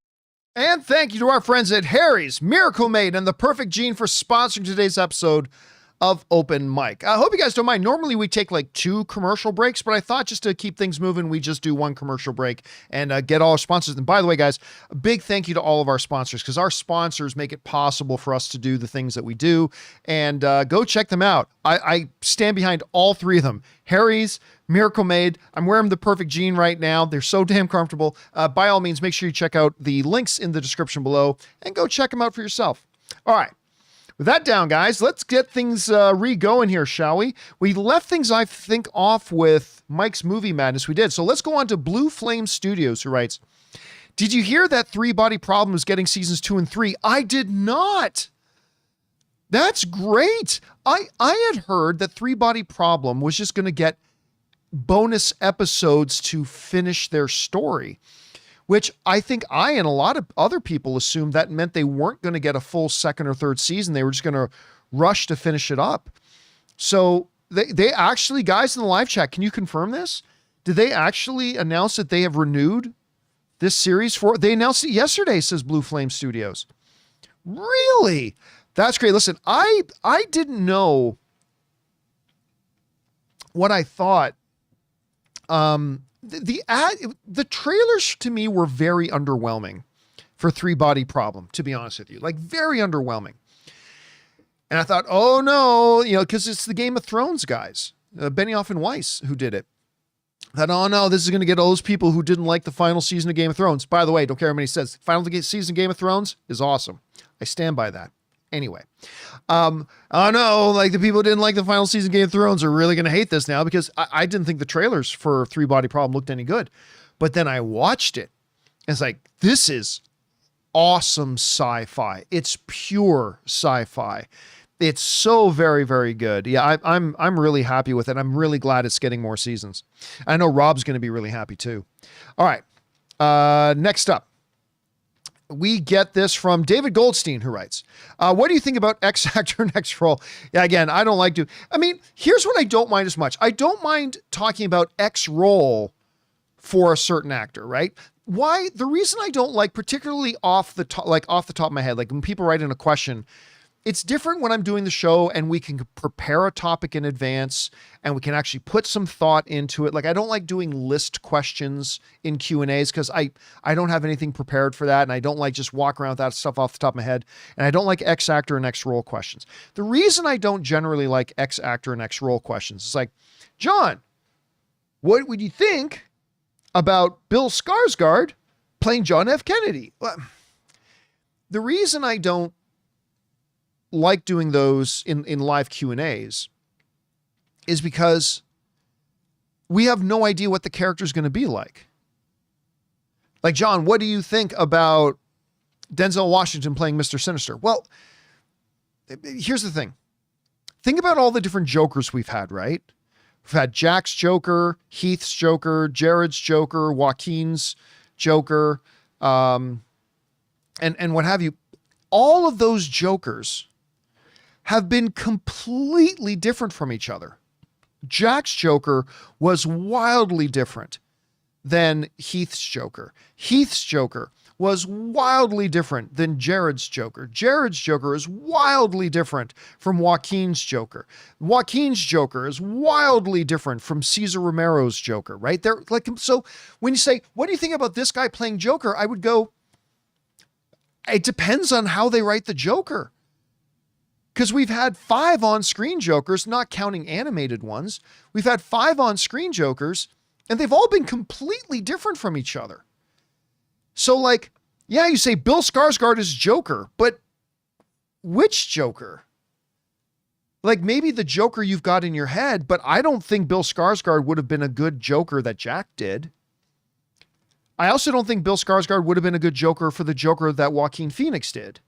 Speaker 1: And thank you to our friends at Harry's, Miracle Made, and The Perfect Jean for sponsoring today's episode of Open Mic. I hope you guys don't mind. Normally we take like 2 commercial breaks, but I thought just to keep things moving, we just do 1 commercial break and get all our sponsors. And by the way, guys, a big thank you to all of our sponsors because our sponsors make it possible for us to do the things that we do. And go check them out. I stand behind all 3 of them. Harry's, Miracle Made. I'm wearing the Perfect Jean right now. They're so damn comfortable. By all means, make sure you check out the links in the description below and go check them out for yourself. All right. With that down, guys, let's get things re-going here, shall we? We left things, I think, off with Mike's Movie Madness. We did. So let's go on to Blue Flame Studios, who writes, did you hear that 3 Body Problem is getting seasons 2 and 3? I did not. That's great. I had heard that Three Body Problem was just going to get bonus episodes to finish their story, which I think I and a lot of other people assumed that meant they weren't going to get a full second or third season. They were just going to rush to finish it up. So they actually, guys in the live chat, can you confirm this? Did they actually announce that they have renewed this series they announced it yesterday, says Blue Flame Studios. Really? That's great. Listen, I didn't know what I thought. The trailers to me were very underwhelming for Three Body Problem, to be honest with you, like very underwhelming. And I thought, oh no, cause it's the Game of Thrones guys, Benioff and Weiss who did it. I thought, oh no, this is going to get all those people who didn't like the final season of Game of Thrones. By the way, don't care how many says, final season of Game of Thrones is awesome. I stand by that. Anyway, oh no, like the people who didn't like the final season of Game of Thrones are really going to hate this now because I didn't think the trailers for Three Body Problem looked any good. But then I watched it. And it's like, this is awesome sci-fi. It's pure sci-fi. It's so very, very good. Yeah, I'm really happy with it. I'm really glad it's getting more seasons. I know Rob's going to be really happy too. All right. Next up, we get this from David Goldstein, who writes, what do you think about X actor and X role? Yeah, again, I don't like to. I mean, here's what I don't mind as much. I don't mind talking about X role for a certain actor, right? Why? The reason I don't like, particularly off the top of my head, like when people write in a question, it's different when I'm doing the show and we can prepare a topic in advance and we can actually put some thought into it. Like I don't like doing list questions in Q&As because I don't have anything prepared for that. And I don't like just walk around with that stuff off the top of my head. And I don't like X actor and X role questions. The reason I don't generally like X actor and X role questions is like, John, what would you think about Bill Skarsgård playing John F. Kennedy? Well, the reason I don't like doing those in live Q&As is because we have no idea what the character is going to be like. Like, John, what do you think about Denzel Washington playing Mr. Sinister? Well, here's the thing. Think about all the different Jokers we've had, right? We've had Jack's Joker, Heath's Joker, Jared's Joker, Joaquin's Joker, and what have you. All of those Jokers have been completely different from each other. Jack's Joker was wildly different than Heath's Joker. Heath's Joker was wildly different than Jared's Joker. Jared's Joker is wildly different from Joaquin's Joker. Joaquin's Joker is wildly different from Cesar Romero's Joker, right? They're like, so when you say, what do you think about this guy playing Joker? I would go, it depends on how they write the Joker. Because we've had 5 on-screen Jokers, not counting animated ones. We've had 5 on-screen Jokers, and they've all been completely different from each other. So, like, yeah, you say Bill Skarsgård is Joker, but which Joker? Like, maybe the Joker you've got in your head, but I don't think Bill Skarsgård would have been a good Joker that Jack did. I also don't think Bill Skarsgård would have been a good Joker for the Joker that Joaquin Phoenix did.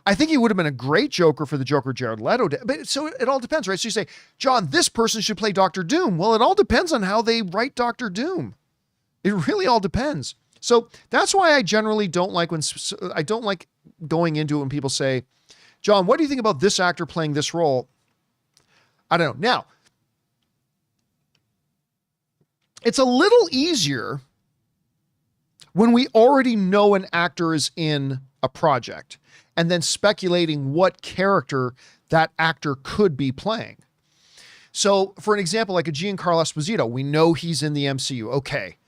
Speaker 1: I think he would have been a great Joker for the Joker Jared Leto did. But so it all depends, right? So you say, John, this person should play Dr. Doom. Well, it all depends on how they write Dr. Doom. It really all depends. So that's why I generally don't like going into it when people say, John, what do you think about this actor playing this role? I don't know. Now, it's a little easier when we already know an actor is in a project and then speculating what character that actor could be playing. So for an example, like a Giancarlo Esposito, we know he's in the MCU. Okay.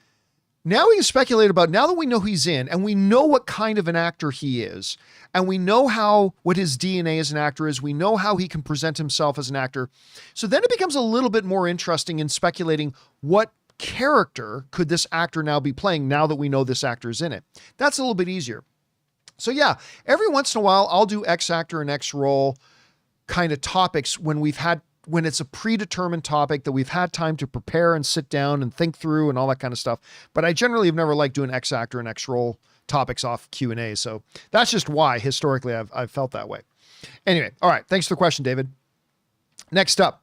Speaker 1: Now we can speculate about, now that we know he's in and we know what kind of an actor he is, and we know what his DNA as an actor is, we know how he can present himself as an actor. So then it becomes a little bit more interesting in speculating what character could this actor now be playing now that we know this actor is in it. That's a little bit easier. So yeah, every once in a while, I'll do X actor and X role kind of topics when it's a predetermined topic that we've had time to prepare and sit down and think through and all that kind of stuff. But I generally have never liked doing X actor and X role topics off Q&A. So that's just why historically I've felt that way. Anyway, all right. Thanks for the question, David. Next up,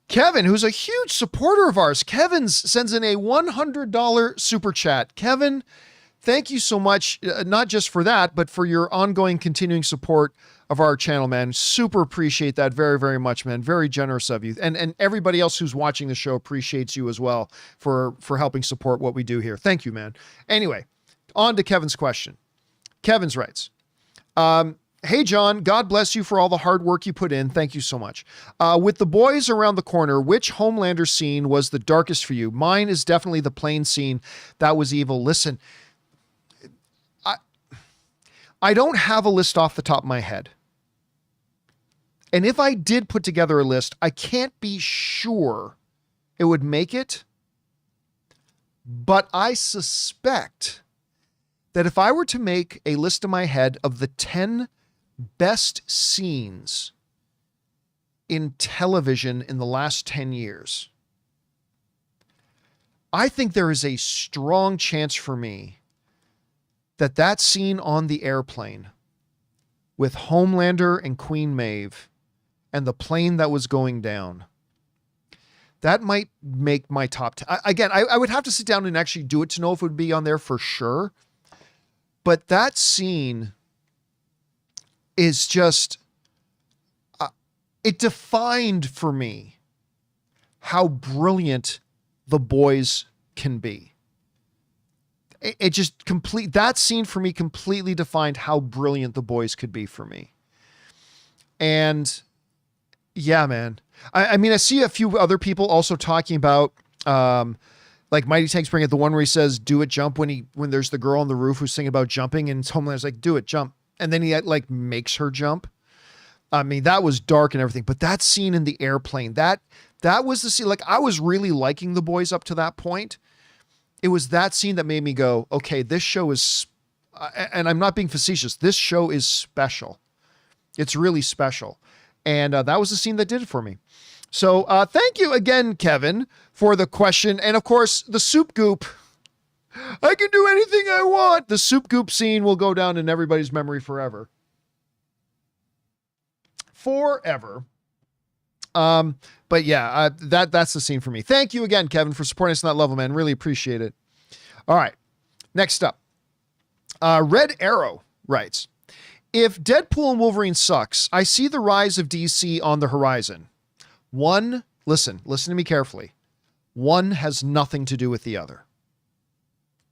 Speaker 1: Kevin, who's a huge supporter of ours. Kevin sends in a $100 super chat. Kevin, thank you so much, not just for that, but for your ongoing continuing support of our channel, man. Super appreciate that very, very much, man. Very generous of you. And everybody else who's watching the show appreciates you as well for helping support what we do here. Thank you, man. Anyway, on to Kevin's question. Kevin's writes, hey, John, God bless you for all the hard work you put in. Thank you so much. With the boys around the corner, which Homelander scene was the darkest for you? Mine is definitely the plane scene. That was evil. Listen, I don't have a list off the top of my head. And if I did put together a list, I can't be sure it would make it. But I suspect that if I were to make a list in my head of the 10 best scenes in television in the last 10 years, I think there is a strong chance for me that that scene on the airplane with Homelander and Queen Maeve and the plane that was going down, that might make my top 10. Again, I would have to sit down and actually do it to know if it would be on there for sure. But that scene is just, it defined for me how brilliant the boys can be. It just that scene for me completely defined how brilliant the boys could be for me. And yeah, man. I mean, I see a few other people also talking about, like Mighty Tanks bring it, the one where he says, do it, jump, when there's the girl on the roof who's singing about jumping, and Homelander's like, do it, jump. And then he like makes her jump. I mean, that was dark and everything, but that scene in the airplane, that was the scene. Like, I was really liking the boys up to that point. It was that scene that made me go, okay, this show is, and I'm not being facetious, this show is special. It's really special. And that was the scene that did it for me. So thank you again, Kevin, for the question. And of course, the soup goop. I can do anything I want. The soup goop scene will go down in everybody's memory forever. Forever. But yeah, that's the scene for me. Thank you again, Kevin, for supporting us on that level, man. Really appreciate it. All right. Next up. Red Arrow writes, if Deadpool and Wolverine sucks, I see the rise of DC on the horizon. One, listen to me carefully. One has nothing to do with the other.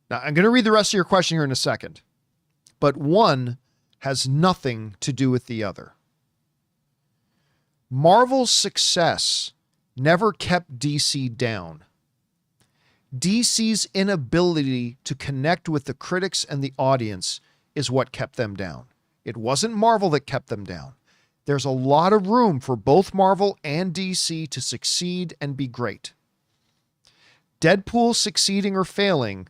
Speaker 1: Now, I'm going to read the rest of your question here in a second, but one has nothing to do with the other. Marvel's success never kept DC down. DC's inability to connect with the critics and the audience is what kept them down. It wasn't Marvel that kept them down. There's a lot of room for both Marvel and DC to succeed and be great. Deadpool succeeding or failing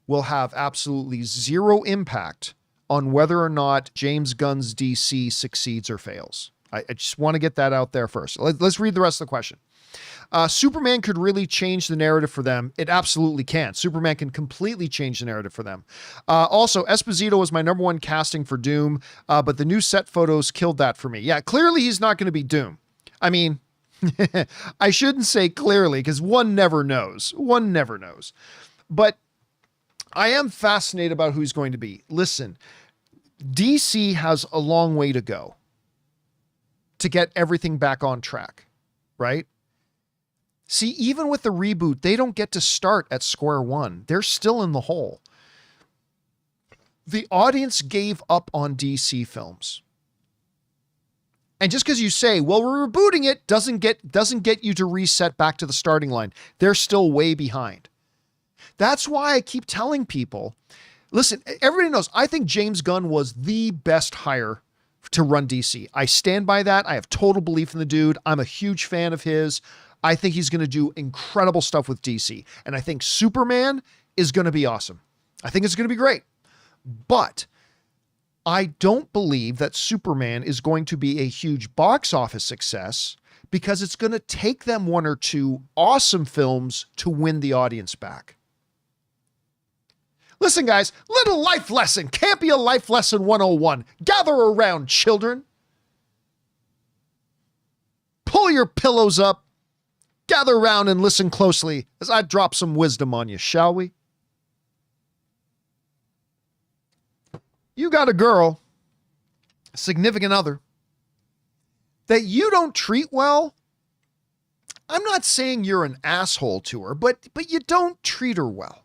Speaker 1: will have absolutely zero impact on whether or not James Gunn's DC succeeds or fails. I just want to get that out there first. Let's read the rest of the question. Superman could really change the narrative for them. It absolutely can. Superman can completely change the narrative for them. Also, Esposito was my number one casting for Doom, but the new set photos killed that for me. Yeah, clearly he's not going to be Doom. I mean, I shouldn't say clearly because one never knows. One never knows. But I am fascinated about who he's going to be. Listen, DC has a long way to go to get everything back on track, right? See, even with the reboot, they don't get to start at square one. They're still in the hole. The audience gave up on DC films. And just because you say, well, we're rebooting it, doesn't get you to reset back to the starting line. They're still way behind. That's why I keep telling people, listen, everybody knows, I think James Gunn was the best hire to run DC. I stand by that. I have total belief in the dude. I'm a huge fan of his. I think he's going to do incredible stuff with DC. And I think Superman is going to be awesome. I think it's going to be great. But I don't believe that Superman is going to be a huge box office success because it's going to take them one or two awesome films to win the audience back. Listen, guys, little life lesson. Campea Life Lesson 101. Gather around, children. your pillows up, gather around and listen closely as I drop some wisdom on you, shall we? You got a girl, a significant other, that you don't treat well. I'm not saying you're an asshole to her, but you don't treat her well,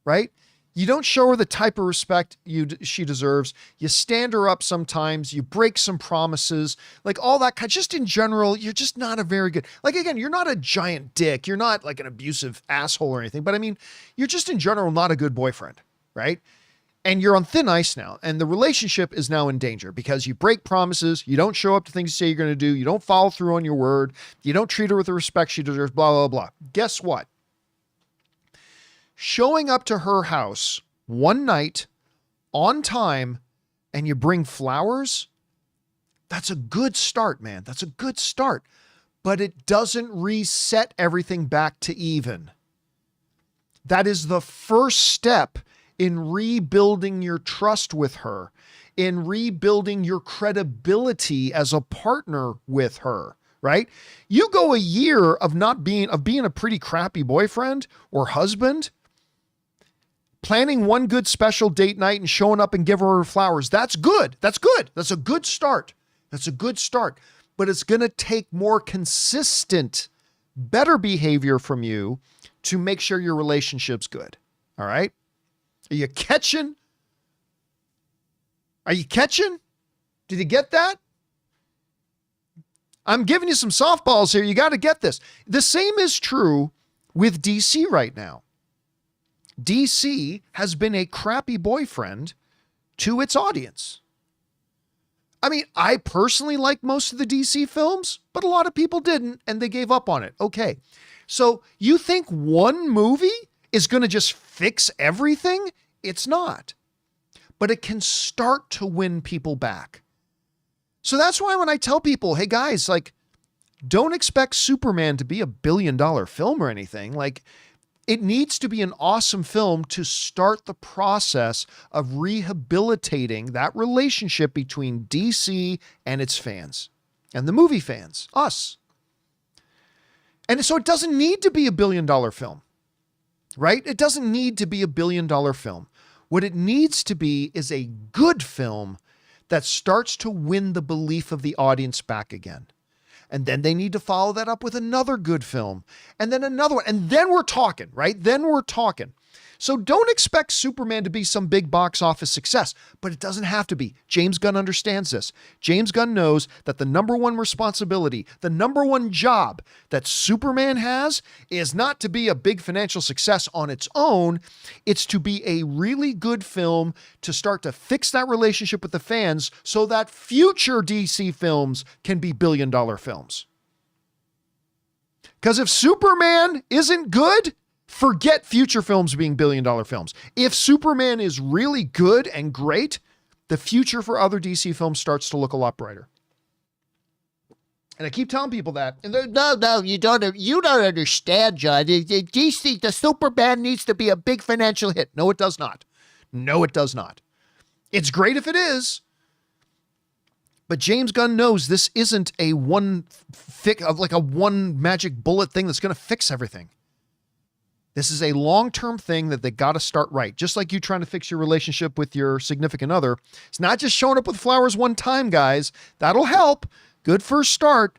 Speaker 1: right? You don't show her the type of respect she deserves. You stand her up sometimes. You break some promises, like all that kind. Just in general, you're just not a very good, like, again, you're not a giant dick. You're not like an abusive asshole or anything, but I mean, you're just in general not a good boyfriend, right? And you're on thin ice now, and the relationship is now in danger because you break promises, you don't show up to things you say you're going to do, you don't follow through on your word, you don't treat her with the respect she deserves, blah, blah, blah. Guess what? Showing up to her house one night on time and you bring flowers, that's a good start, man. That's a good start, but it doesn't reset everything back to even. That is the first step in rebuilding your trust with her, in rebuilding your credibility as a partner with her, right? You go a year of being a pretty crappy boyfriend or husband, planning one good special date night and showing up and giving her flowers. That's good. That's good. That's a good start. That's a good start, but it's going to take more consistent, better behavior from you to make sure your relationship's good. All right. Are you catching? Are you catching? Did you get that? I'm giving you some softballs here. You got to get this. The same is true with DC right now. DC has been a crappy boyfriend to its audience. I mean, I personally like most of the DC films, but a lot of people didn't, and they gave up on it. Okay. So you think one movie is going to just fix everything? It's not. But it can start to win people back. So that's why when I tell people, hey guys, like, don't expect Superman to be a $1 billion film or anything. Like, it needs to be an awesome film to start the process of rehabilitating that relationship between DC and its fans and the movie fans, us. And so it doesn't need to be a $1 billion film, right? It doesn't need to be a $1 billion film. What it needs to be is a good film that starts to win the belief of the audience back again. And then they need to follow that up with another good film and then another one. And then we're talking, right? Then we're talking. So don't expect Superman to be some big box office success, but it doesn't have to be. James Gunn understands this. James Gunn knows that the number one responsibility, the number one job that Superman has is not to be a big financial success on its own. It's to be a really good film to start to fix that relationship with the fans so that future DC films can be $1 billion films. Because if Superman isn't good, forget future films being $1 billion films. If Superman is really good and great, the future for other DC films starts to look a lot brighter. And I keep telling people that. And
Speaker 3: No, you don't understand, John. DC, the Superman needs to be a big financial hit.
Speaker 1: no, it does not. No, it does not. It's great if it is. But James Gunn knows this isn't a one magic bullet thing that's going to fix everything. This is a long-term thing that they got to start right. Just like you trying to fix your relationship with your significant other. It's not just showing up with flowers one time, guys. That'll help. Good first start.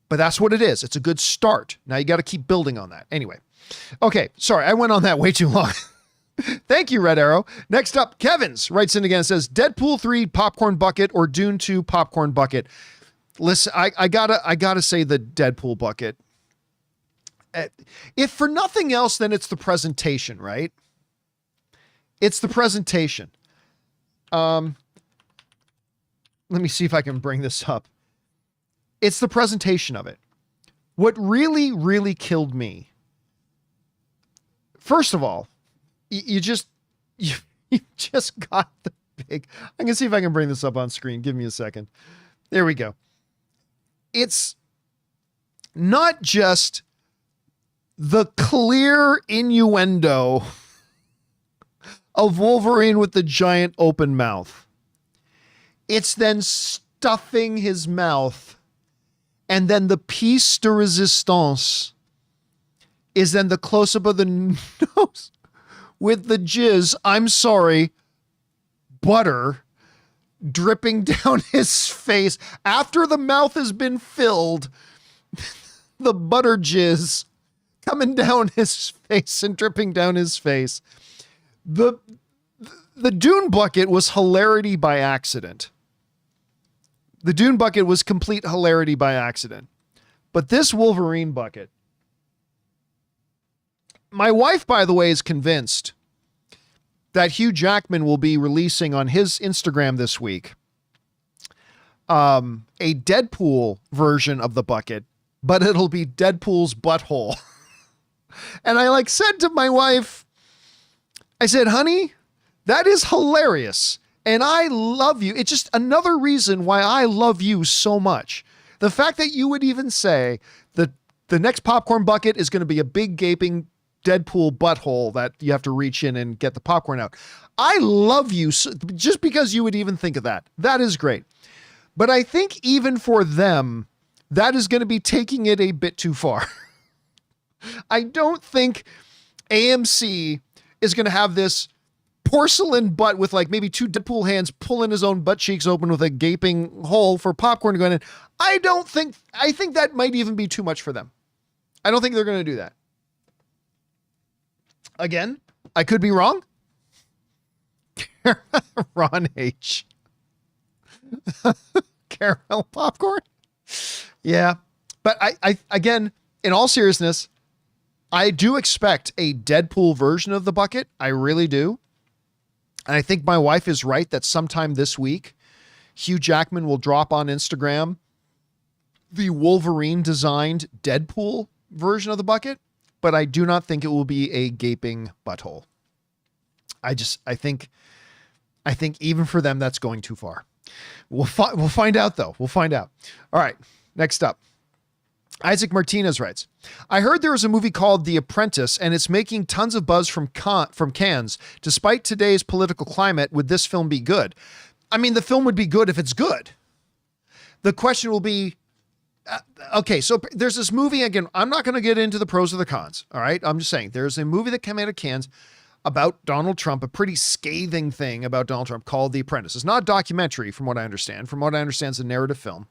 Speaker 1: But that's what it is. It's a good start. Now you got to keep building on that. Anyway. Okay. Sorry, I went on that way too long. Thank you, Red Arrow. Next up, Kevin's writes in again and says, Deadpool 3 popcorn bucket or Dune 2 popcorn bucket. Listen, I gotta say the Deadpool bucket. If for nothing else, then it's the presentation, right? It's the presentation. Let me see if I can bring this up. It's the presentation of it. What really, really killed me. First of all, you just got the big, I can see if I can bring this up on screen. Give me a second. There we go. It's not just the clear innuendo of Wolverine with the giant open mouth. It's then stuffing his mouth And then the piece de resistance is then the close-up of the nose with the jizz, I'm sorry, butter dripping down his face after the mouth has been filled. The butter jizz coming down his face and dripping down his face. The Dune bucket was hilarity by accident. The Dune bucket was complete hilarity by accident. But this Wolverine bucket, my wife, by the way, is convinced that Hugh Jackman will be releasing on his Instagram this week a Deadpool version of the bucket, but it'll be Deadpool's butthole. And I said to my wife, I said, honey, that is hilarious. And I love you. It's just another reason why I love you so much. The fact that you would even say that the next popcorn bucket is going to be a big gaping Deadpool butthole that you have to reach in and get the popcorn out. I love you just because you would even think of that. That is great. But I think even for them, that is going to be taking it a bit too far. I don't think AMC is going to have this porcelain butt with maybe two Deadpool hands pulling his own butt cheeks open with a gaping hole for popcorn going in. I think that might even be too much for them. I don't think they're going to do that. Again, I could be wrong. Ron H. Caramel popcorn. Yeah. But I again, in all seriousness, I do expect a Deadpool version of the bucket. I really do. And I think my wife is right that sometime this week, Hugh Jackman will drop on Instagram the Wolverine designed Deadpool version of the bucket, but I do not think it will be a gaping butthole. I think even for them, that's going too far. We'll find out though. We'll find out. All right. Next up. Isaac Martinez writes, I heard there was a movie called The Apprentice and it's making tons of buzz from Cannes. Despite today's political climate, would this film be good? I mean, the film would be good if it's good. The question will be, okay, so there's this movie, again, I'm not going to get into the pros or the cons. All right. I'm just saying there's a movie that came out of Cannes about Donald Trump, a pretty scathing thing about Donald Trump called The Apprentice. It's not a documentary from what I understand. From what I understand, it's a narrative film.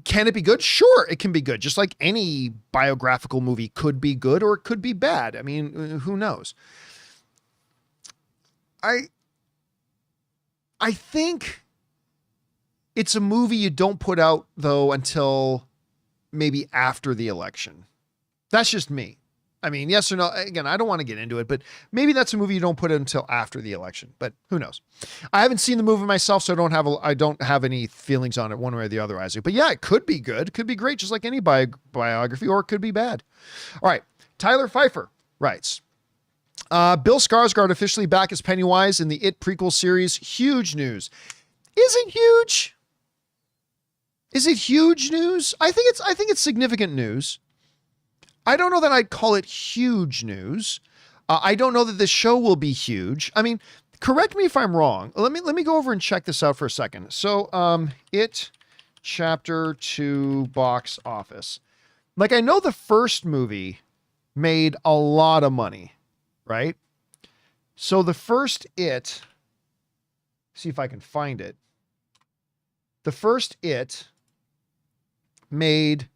Speaker 1: Can it be good? Sure, it can be good. Just like any biographical movie could be good or it could be bad. I mean, who knows? I think it's a movie you don't put out, though, until maybe after the election. That's just me. I mean, yes or no. Again, I don't want to get into it, but maybe that's a movie you don't put in until after the election, but who knows? I haven't seen the movie myself, so I don't have any feelings on it one way or the other, Isaac. But yeah, it could be good. It could be great, just like any biography, or it could be bad. All right. Tyler Pfeiffer writes, Bill Skarsgård officially back as Pennywise in the It prequel series. Huge news. Is it huge? Is it huge news? I think it's significant news. I don't know that I'd call it huge news. I don't know that this show will be huge. I mean, correct me if I'm wrong. Let me go over and check this out for a second. So, It Chapter 2 box office. I know the first movie made a lot of money, right? So the first It, see if I can find it. The first It made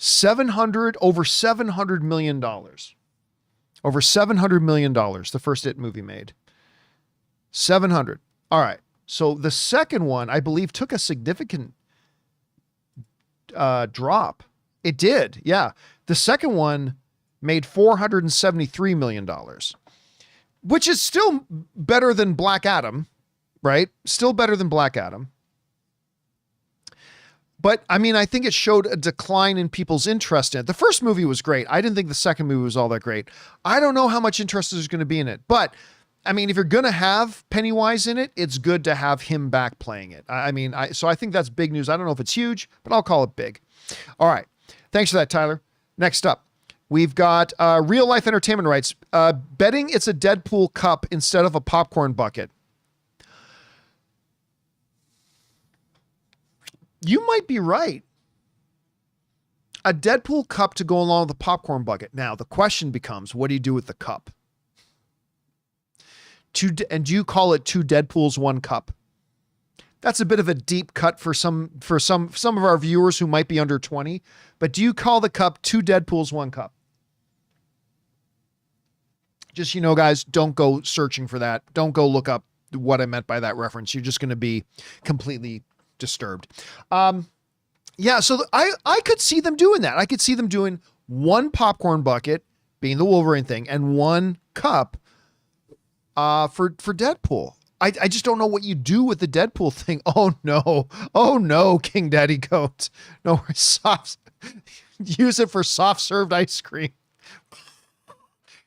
Speaker 1: over $700 million. Over $700 million, the first It movie made. 700. All right. So the second one, I believe, took a significant drop. It did. Yeah. The second one made $473 million, which is still better than Black Adam, right? Still better than Black Adam. But I mean, I think it showed a decline in people's interest in it. The first movie was great. I didn't think the second movie was all that great. I don't know how much interest there's going to be in it, but I mean, if you're going to have Pennywise in it, it's good to have him back playing it. So I think that's big news. I don't know if it's huge, but I'll call it big. All right. Thanks for that, Tyler. Next up, we've got Real Life Entertainment writes, betting it's a Deadpool cup instead of a popcorn bucket. You might be right. A Deadpool cup to go along with the popcorn bucket. Now, the question becomes, what do you do with the cup? And do you call it 2 Deadpools, 1 cup? That's a bit of a deep cut for some of our viewers who might be under 20. But do you call the cup 2 Deadpools, 1 cup? Just, guys, don't go searching for that. Don't go look up what I meant by that reference. You're just going to be completely disturbed. Yeah, so I could see them doing that. I could see them doing 1 popcorn bucket, being the Wolverine thing, and 1 cup for Deadpool. I just don't know what you do with the Deadpool thing. Oh no, King Daddy Goat. No, use it for soft served ice cream.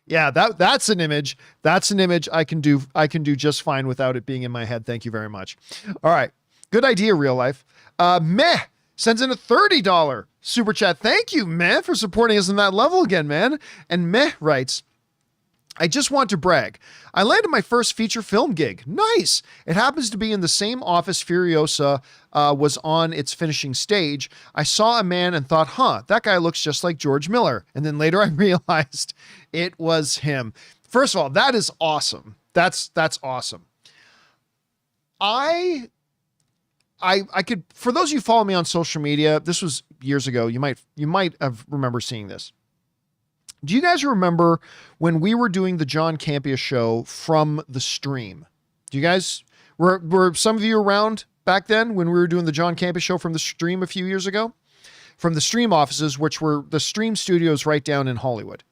Speaker 1: Yeah, that's an image. That's an image I can do just fine without it being in my head. Thank you very much. All right. Good idea, real life. Meh sends in a $30 super chat. Thank you, Meh, for supporting us on that level again, man. And Meh writes, I just want to brag. I landed my first feature film gig. Nice. It happens to be in the same office Furiosa was on its finishing stage. I saw a man and thought, that guy looks just like George Miller. And then later I realized it was him. First of all, that is awesome. That's awesome. I could, for those of you who follow me on social media, this was years ago. You might have remember seeing this. Do you guys remember when we were doing the John Campea Show from the stream? Do you guys, were some of you around back then when we were doing the John Campea Show from the stream a few years ago? From the stream offices, which were the stream studios right down in Hollywood.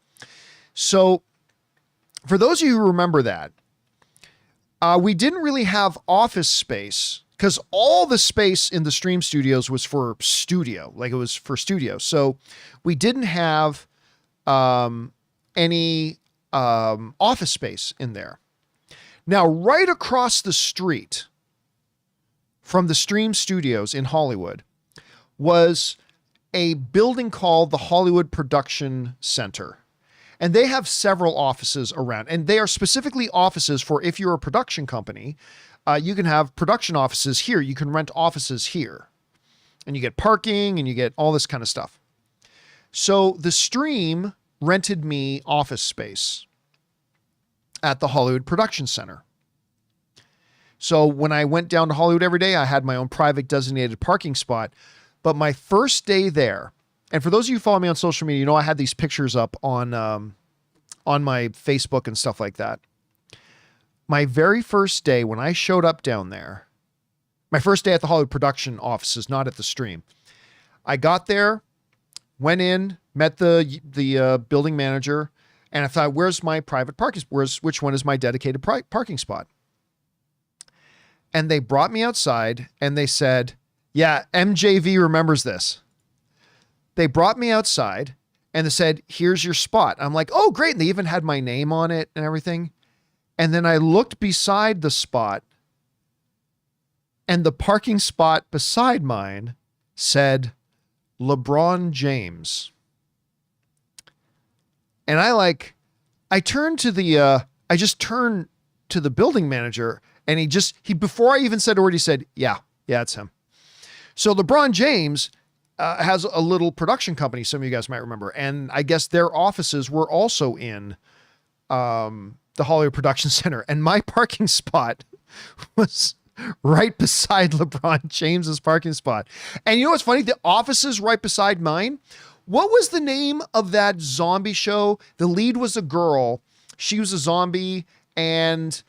Speaker 1: So for those of you who remember that, we didn't really have office space because all the space in the stream studios was for studio, like it was for studio. So we didn't have any office space in there. Now, right across the street from the stream studios in Hollywood was a building called the Hollywood Production Center. And they have several offices around, and they are specifically offices for if you're a production company, you can have production offices here. You can rent offices here and you get parking and you get all this kind of stuff. So the stream rented me office space at the Hollywood Production Center. So when I went down to Hollywood every day, I had my own private designated parking spot. But my first day there, and for those of you who follow me on social media, I had these pictures up on my Facebook and stuff like that. My very first day when I showed up down there, my first day at the Hollywood production offices, not at the stream, I got there, went in, met the building manager, and I thought, where's my private parking? Which one is my dedicated parking spot? And they brought me outside and they said, yeah, MJV remembers this. They brought me outside and they said, here's your spot. I'm like, oh, great. And they even had my name on it and everything. And then I looked beside the spot and the parking spot beside mine said LeBron James. And I turned to I just turned to the building manager and he before I even said a word, he said, yeah, it's him. So LeBron James has a little production company. Some of you guys might remember. And I guess their offices were also in the Hollywood Production Center. And my parking spot was right beside LeBron James's parking spot. And you know what's funny? The office is right beside mine. What was the name of that zombie show? The lead was a girl. She was a zombie and,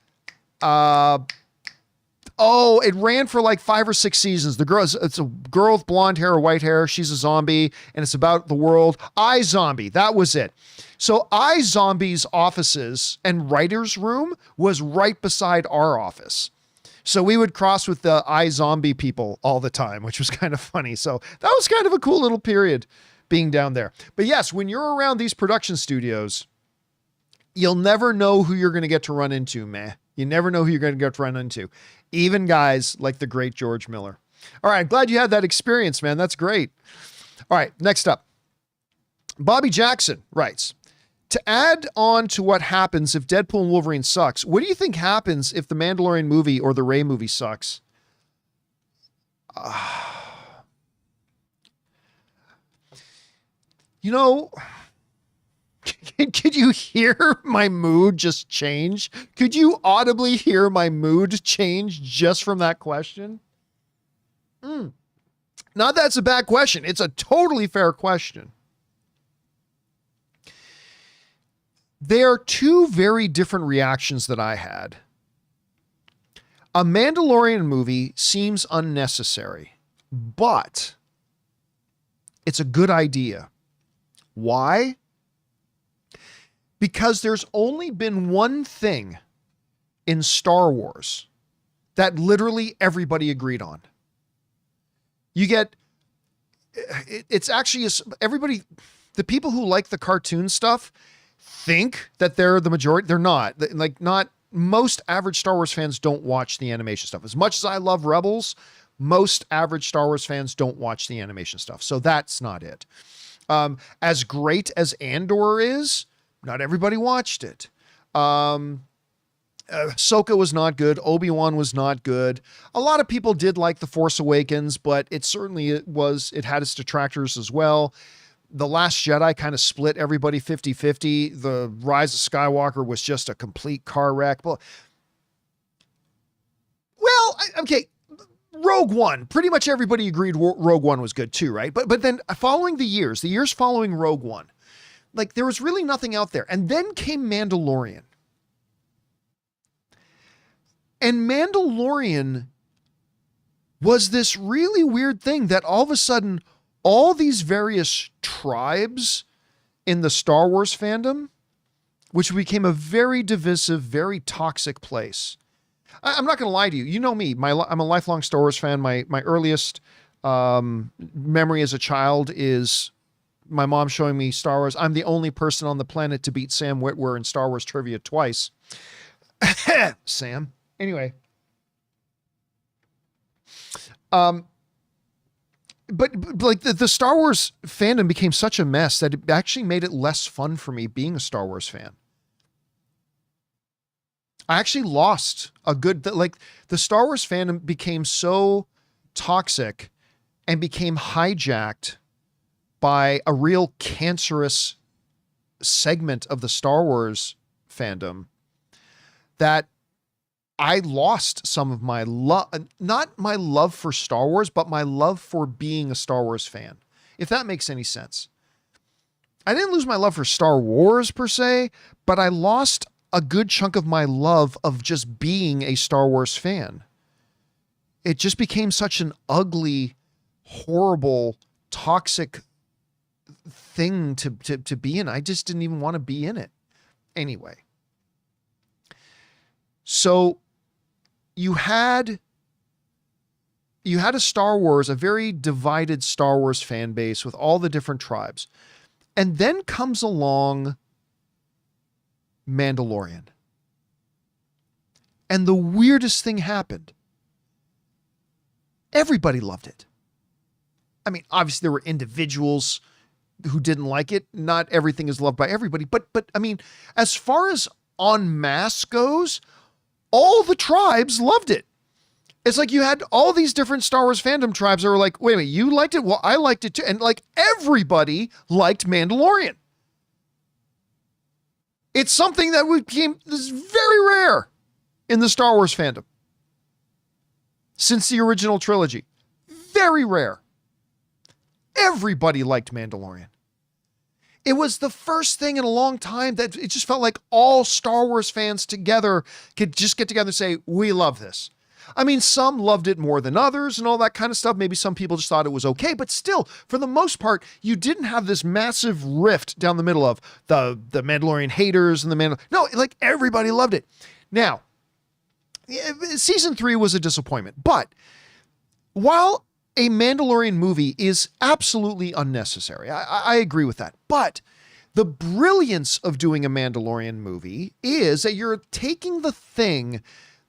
Speaker 1: it ran for like 5 or 6 seasons. It's a girl with blonde hair or white hair. She's a zombie and it's about the world. iZombie. That was it. So iZombie's offices and writer's room was right beside our office. So we would cross with the iZombie people all the time, which was kind of funny. So that was kind of a cool little period being down there. But yes, when you're around these production studios, you'll never know who you're going to get to run into, man. You never know who you're going to get to run into. Even guys like the great George Miller. All right. Glad you had that experience, man. That's great. All right. Next up. Bobby Jackson writes, to add on to what happens if Deadpool and Wolverine sucks, what do you think happens if the Mandalorian movie or the Rey movie sucks? You know, could you hear my mood just change? Could you audibly hear my mood change just from that question? Not that's a bad question. It's a totally fair question. There are two very different reactions that I had. A Mandalorian movie seems unnecessary, but it's a good idea. Why? Because there's only been one thing in Star Wars that literally everybody agreed on. You get, it's actually, everybody, the people who like the cartoon stuff think that they're the majority. They're not. Like, not most average Star Wars fans don't watch the animation stuff. As much as I love Rebels, most average Star Wars fans don't watch the animation stuff. So that's not it. As great as Andor is, not everybody watched it. Ahsoka was not good. Obi-Wan was not good. A lot of people did like The Force Awakens, but it had its detractors as well. The Last Jedi kind of split everybody 50-50. The Rise of Skywalker was just a complete car wreck. Well, okay. Rogue One, pretty much everybody agreed Rogue One was good too, right? But then following the years following Rogue One, like, there was really nothing out there. And then came Mandalorian. And Mandalorian was this really weird thing that all of a sudden, all these various tribes in the Star Wars fandom, which became a very divisive, very toxic place. I'm not going to lie to you. You know me. I'm a lifelong Star Wars fan. My earliest memory as a child is my mom showing me Star Wars. I'm the only person on the planet to beat Sam Witwer in Star Wars trivia twice. Sam. Anyway. But like the Star Wars fandom became such a mess that it actually made it less fun for me being a Star Wars fan. I actually lost the Star Wars fandom became so toxic and became hijacked by a real cancerous segment of the Star Wars fandom that I lost some of my love, not my love for Star Wars, but my love for being a Star Wars fan, if that makes any sense. I didn't lose my love for Star Wars per se, but I lost a good chunk of my love of just being a Star Wars fan. It just became such an ugly, horrible, toxic thing to be in. I just didn't even want to be in it. Anyway. So you had a Star Wars, a very divided Star Wars fan base with all the different tribes. And then comes along Mandalorian. And the weirdest thing happened. Everybody loved it. I mean, obviously there were individuals who didn't like it. Not everything is loved by everybody, but I mean, as far as en masse goes, all the tribes loved it. It's like you had all these different Star Wars fandom tribes that were like, wait a minute, you liked it? Well, I liked it too. And like everybody liked Mandalorian. It's something that this is very rare in the Star Wars fandom. Since the original trilogy. Very rare. Everybody liked Mandalorian. It was the first thing in a long time that it just felt like all Star Wars fans together could just get together and say, we love this. I mean, some loved it more than others and all that kind of stuff. Maybe some people just thought it was okay, but still, for the most part, you didn't have this massive rift down the middle of the Mandalorian haters and no, like everybody loved it. Now, season 3 was a disappointment, but while a Mandalorian movie is absolutely unnecessary, I agree with that, but the brilliance of doing a Mandalorian movie is that you're taking the thing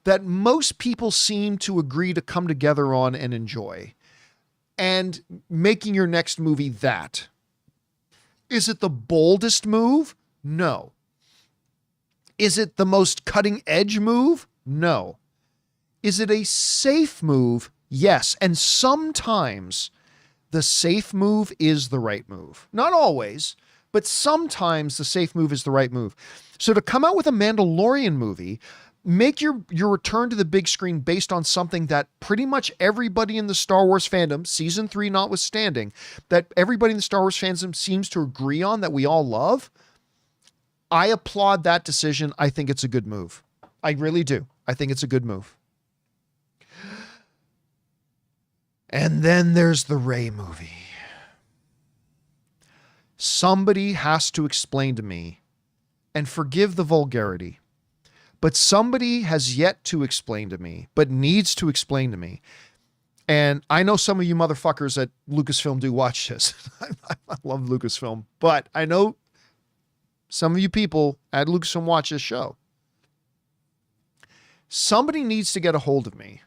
Speaker 1: that most people seem to agree to come together on and enjoy, and making your next movie that. Is it the boldest move? No. Is it the most cutting edge move? No. Is it a safe move? Yes. And sometimes the safe move is the right move. Not always, but sometimes the safe move is the right move. So to come out with a Mandalorian movie, make your return to the big screen based on something that pretty much everybody in the Star Wars fandom, season 3 notwithstanding, that everybody in the Star Wars fandom seems to agree on, that we all love. I applaud that decision. I think it's a good move. I really do. I think it's a good move. And then there's the Rey movie. Somebody has to explain to me, and forgive the vulgarity, but somebody has yet to explain to me, but needs to explain to me. And I know some of you motherfuckers at Lucasfilm do watch this. I love Lucasfilm, but I know some of you people at Lucasfilm watch this show. Somebody needs to get a hold of me.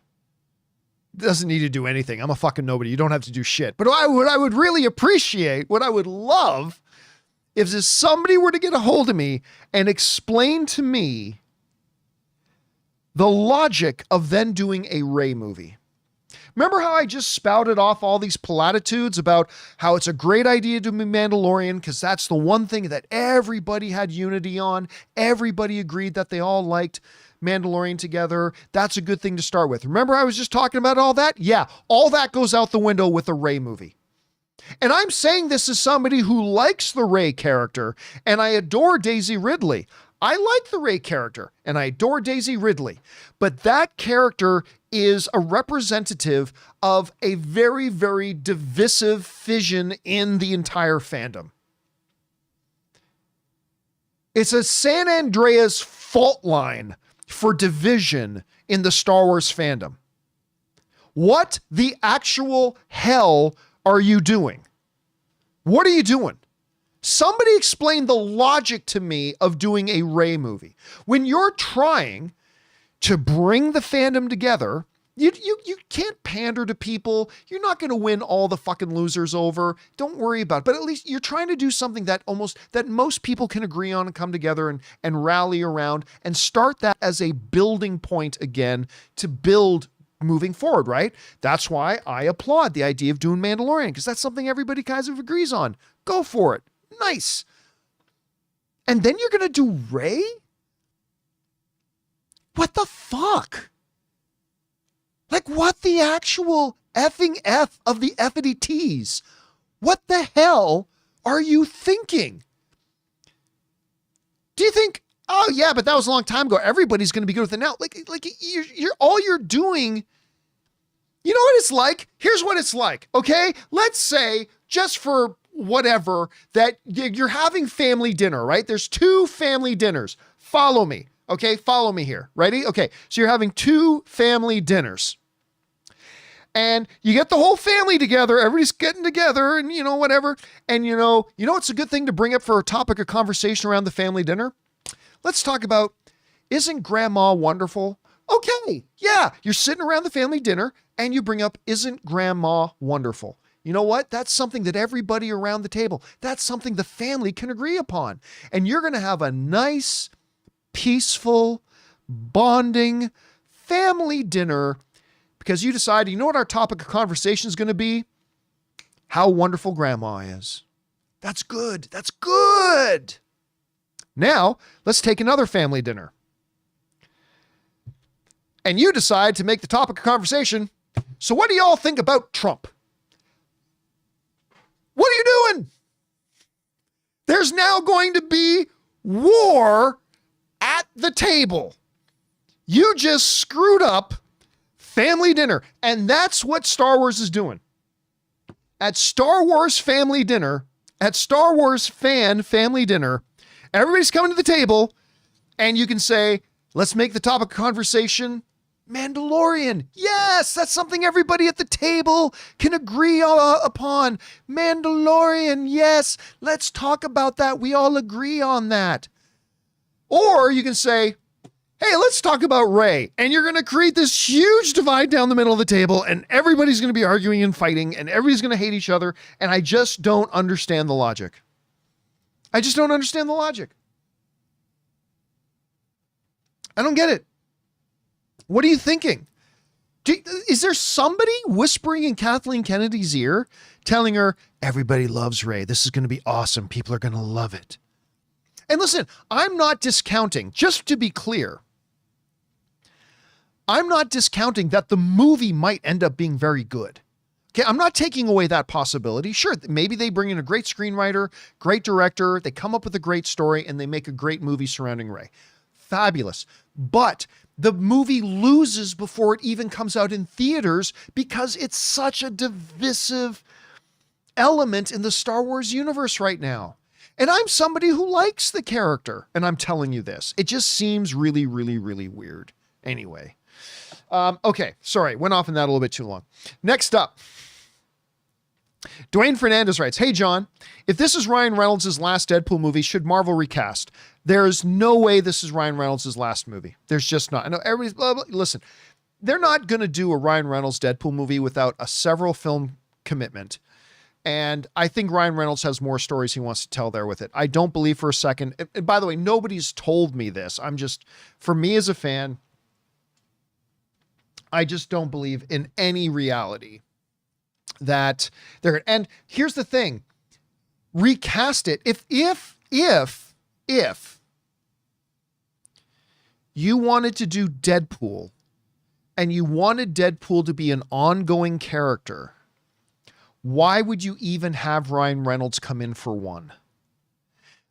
Speaker 1: Doesn't need to do anything. I'm a fucking nobody. You don't have to do shit. But what I would really appreciate, what I would love, if somebody were to get a hold of me and explain to me the logic of then doing a Rey movie. Remember how I just spouted off all these platitudes about how it's a great idea to be Mandalorian because that's the one thing that everybody had unity on. Everybody agreed that they all liked Mandalorian together. That's a good thing to start with. Remember I was just talking about all that? Yeah, all that goes out the window with the Rey movie. And I'm saying this as somebody who likes the Rey character, and I adore Daisy Ridley. I like the Rey character, and I adore Daisy Ridley. But that character is a representative of a very, very divisive fission in the entire fandom. It's a San Andreas fault line for division in the Star Wars fandom. What the actual hell are you doing? What are you doing? Somebody explain the logic to me of doing a Rey movie. When you're trying to bring the fandom together, you can't pander to people. You're not going to win all the fucking losers over. Don't worry about it. But at least you're trying to do something that most people can agree on and come together and rally around and start that as a building point again to build moving forward, right? That's why I applaud the idea of doing Mandalorian, because that's something everybody kind of agrees on. Go for it. Nice. And then you're going to do Rey? What the fuck? Like, what the actual effing F of the effity T's? What the hell are you thinking? Do you think, oh yeah, but that was a long time ago, everybody's going to be good with it now? Like you're all you're doing. You know what it's like? Here's what it's like. Okay. Let's say, just for whatever, that you're having family dinner, right? There's 2 family dinners. Follow me. Okay. Follow me here. Ready? Okay. So you're having 2 family dinners. And you get the whole family together. Everybody's getting together and, whatever. And, it's a good thing to bring up for a topic of conversation around the family dinner. Let's talk about, isn't grandma wonderful? Okay. Yeah. You're sitting around the family dinner and you bring up, isn't grandma wonderful? You know what? That's something that everybody around the table, that's something the family can agree upon. And you're going to have a nice, peaceful, bonding family dinner because you decide, you know what our topic of conversation is going to be? How wonderful grandma is. That's good. That's good. Now, let's take another family dinner. And you decide to make the topic of conversation, so what do y'all think about Trump? What are you doing? There's now going to be war at the table. You just screwed up family dinner. And that's what Star Wars is doing. At Star Wars family dinner, at Star Wars fan family dinner, everybody's coming to the table and you can say, let's make the topic of conversation Mandalorian. Yes, that's something everybody at the table can agree upon. Mandalorian, yes, let's talk about that. We all agree on that. Or you can say, hey, let's talk about Rey. And you're going to create this huge divide down the middle of the table and everybody's going to be arguing and fighting and everybody's going to hate each other. And I just don't understand the logic. I just don't understand the logic. I don't get it. What are you thinking? Is there somebody whispering in Kathleen Kennedy's ear, telling her, everybody loves Rey. This is going to be awesome. People are going to love it. And listen, I'm not discounting, just to be clear, I'm not discounting that the movie might end up being very good. Okay, I'm not taking away that possibility. Sure, maybe they bring in a great screenwriter, great director, they come up with a great story, and they make a great movie surrounding Rey. Fabulous. But the movie loses before it even comes out in theaters because it's such a divisive element in the Star Wars universe right now. And I'm somebody who likes the character, and I'm telling you this. It just seems really, really, really weird. Anyway. Okay, sorry, went off on that a little bit too long. Next up, Dwayne Fernandez writes, hey, John, if this is Ryan Reynolds' last Deadpool movie, should Marvel recast? There's no way this is Ryan Reynolds' last movie. There's just not. I know everybody's, blah, blah. Listen, they're not going to do a Ryan Reynolds Deadpool movie without a several film commitment. And I think Ryan Reynolds has more stories he wants to tell there with it. I don't believe for a second. And by the way, nobody's told me this. I'm just, for me as a fan, I just don't believe in any reality that they're, and here's the thing, recast it. If you wanted to do Deadpool and you wanted Deadpool to be an ongoing character, why would you even have Ryan Reynolds come in for one?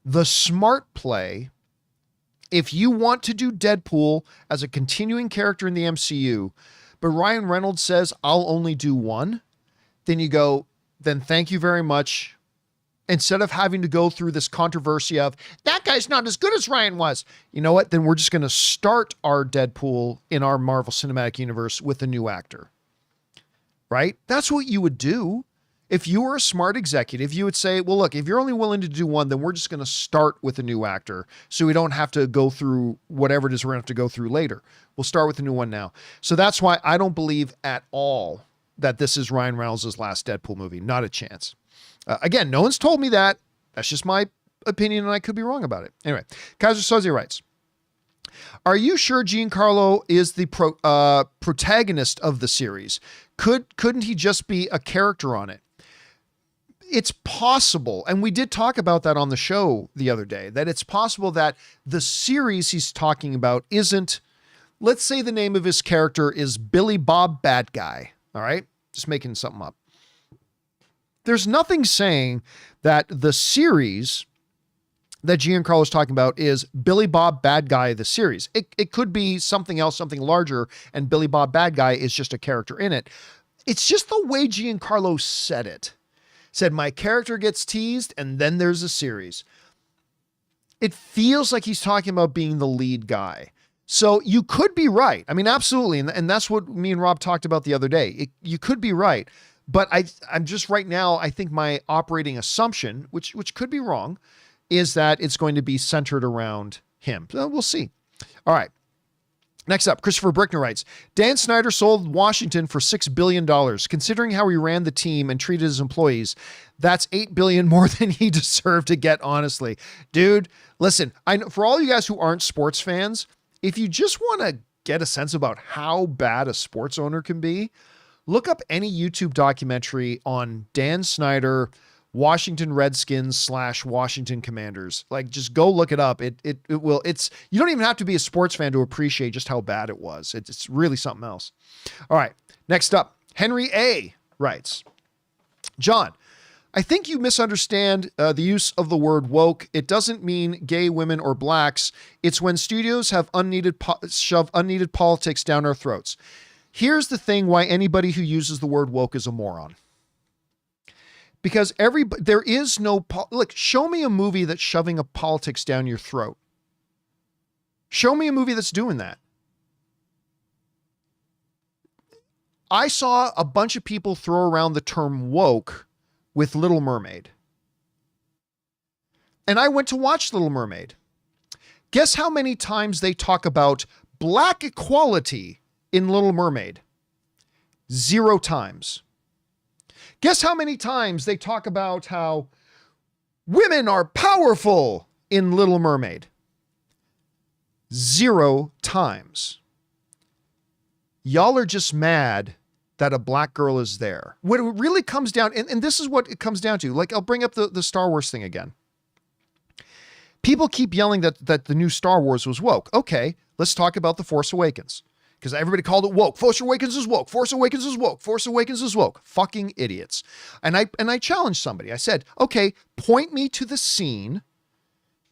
Speaker 1: The smart play, if you want to do Deadpool as a continuing character in the MCU, but Ryan Reynolds says, I'll only do one, then you go, then thank you very much. Instead of having to go through this controversy of, that guy's not as good as Ryan was. You know what? Then we're just going to start our Deadpool in our Marvel Cinematic Universe with a new actor. Right? That's what you would do. If you were a smart executive, you would say, well, look, if you're only willing to do one, then we're just going to start with a new actor so we don't have to go through whatever it is we're going to have to go through later. We'll start with a new one now. So that's why I don't believe at all that this is Ryan Reynolds' last Deadpool movie. Not a chance. Again, no one's told me that. That's just my opinion, and I could be wrong about it. Anyway, Kaiser Sozi writes, are you sure Giancarlo is the protagonist of the series? Couldn't he just be a character on it? It's possible, and we did talk about that on the show the other day, that it's possible that the series he's talking about isn't, let's say the name of his character is Billy Bob Bad Guy, all right? Just making something up. There's nothing saying that the series that Giancarlo is talking about is Billy Bob Bad Guy, the series. It could be something else, something larger, and Billy Bob Bad Guy is just a character in it. It's just the way Giancarlo said it. Said, my character gets teased, and then there's a series. It feels like he's talking about being the lead guy. So you could be right. I mean, absolutely. And that's what me and Rob talked about the other day. You could be right. But I'm just right now, I think my operating assumption, which could be wrong, is that it's going to be centered around him. So we'll see. All right. Next up, Christopher Brickner writes, Dan Snyder sold Washington for $6 billion. Considering how he ran the team and treated his employees, that's $8 billion more than he deserved to get, honestly. Dude, listen, I know, for all you guys who aren't sports fans, if you just want to get a sense about how bad a sports owner can be, look up any YouTube documentary on Dan Snyder, Washington Redskins / Washington Commanders. Like, just go look it up. It will, you don't even have to be a sports fan to appreciate just how bad it was. It's really something else. All right. Next up, Henry A writes, John, I think you misunderstand the use of the word woke. It doesn't mean gay women or blacks. It's when studios have shove unneeded politics down our throats. Here's the thing why anybody who uses the word woke is a moron. Because there is no, look, show me a movie that's shoving a politics down your throat. Show me a movie that's doing that. I saw a bunch of people throw around the term woke with Little Mermaid. And I went to watch Little Mermaid. Guess how many times they talk about black equality in Little Mermaid? 0 times. Guess how many times they talk about how women are powerful in Little Mermaid? 0 times. Y'all are just mad that a black girl is there. What it really comes down, and this is what it comes down to. Like, I'll bring up the Star Wars thing again. People keep yelling that the new Star Wars was woke. Okay, let's talk about The Force Awakens. Because everybody called it woke. Force Awakens is woke. Force Awakens is woke. Force Awakens is woke. Fucking idiots. And I challenged somebody. I said, okay, point me to the scene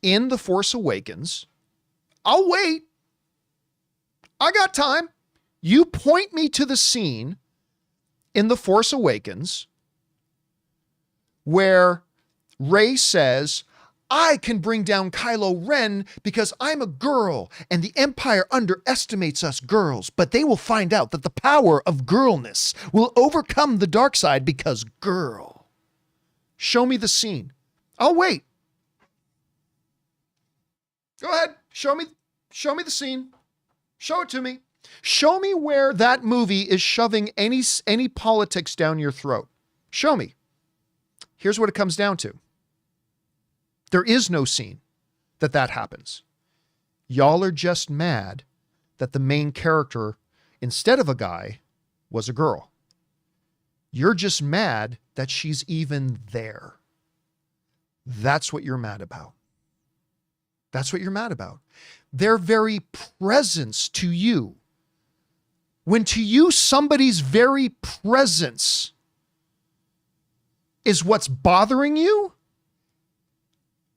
Speaker 1: in The Force Awakens. I'll wait. I got time. You point me to the scene in The Force Awakens where Rey says, I can bring down Kylo Ren because I'm a girl and the Empire underestimates us girls, but they will find out that the power of girlness will overcome the dark side because girl. Show me the scene. I'll wait. Go ahead. Show me the scene. Show it to me. Show me where that movie is shoving any politics down your throat. Show me. Here's what it comes down to. There is no scene that happens. Y'all are just mad that the main character, instead of a guy, was a girl. You're just mad that she's even there. That's what you're mad about. That's what you're mad about. Their very presence to you. When to you somebody's very presence is what's bothering you,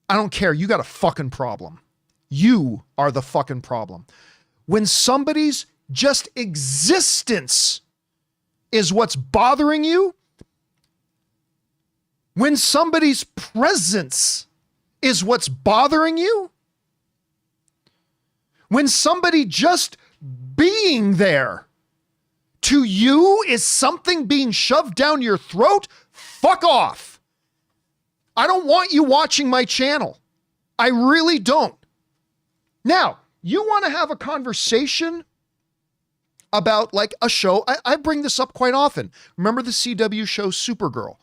Speaker 1: I don't care. You got a fucking problem. You are the fucking problem. When somebody's just existence is what's bothering you, when somebody's presence is what's bothering you, when somebody just being there to you is something being shoved down your throat, fuck off. I don't want you watching my channel. I really don't. Now, you want to have a conversation about like a show. I bring this up quite often. Remember the CW show Supergirl?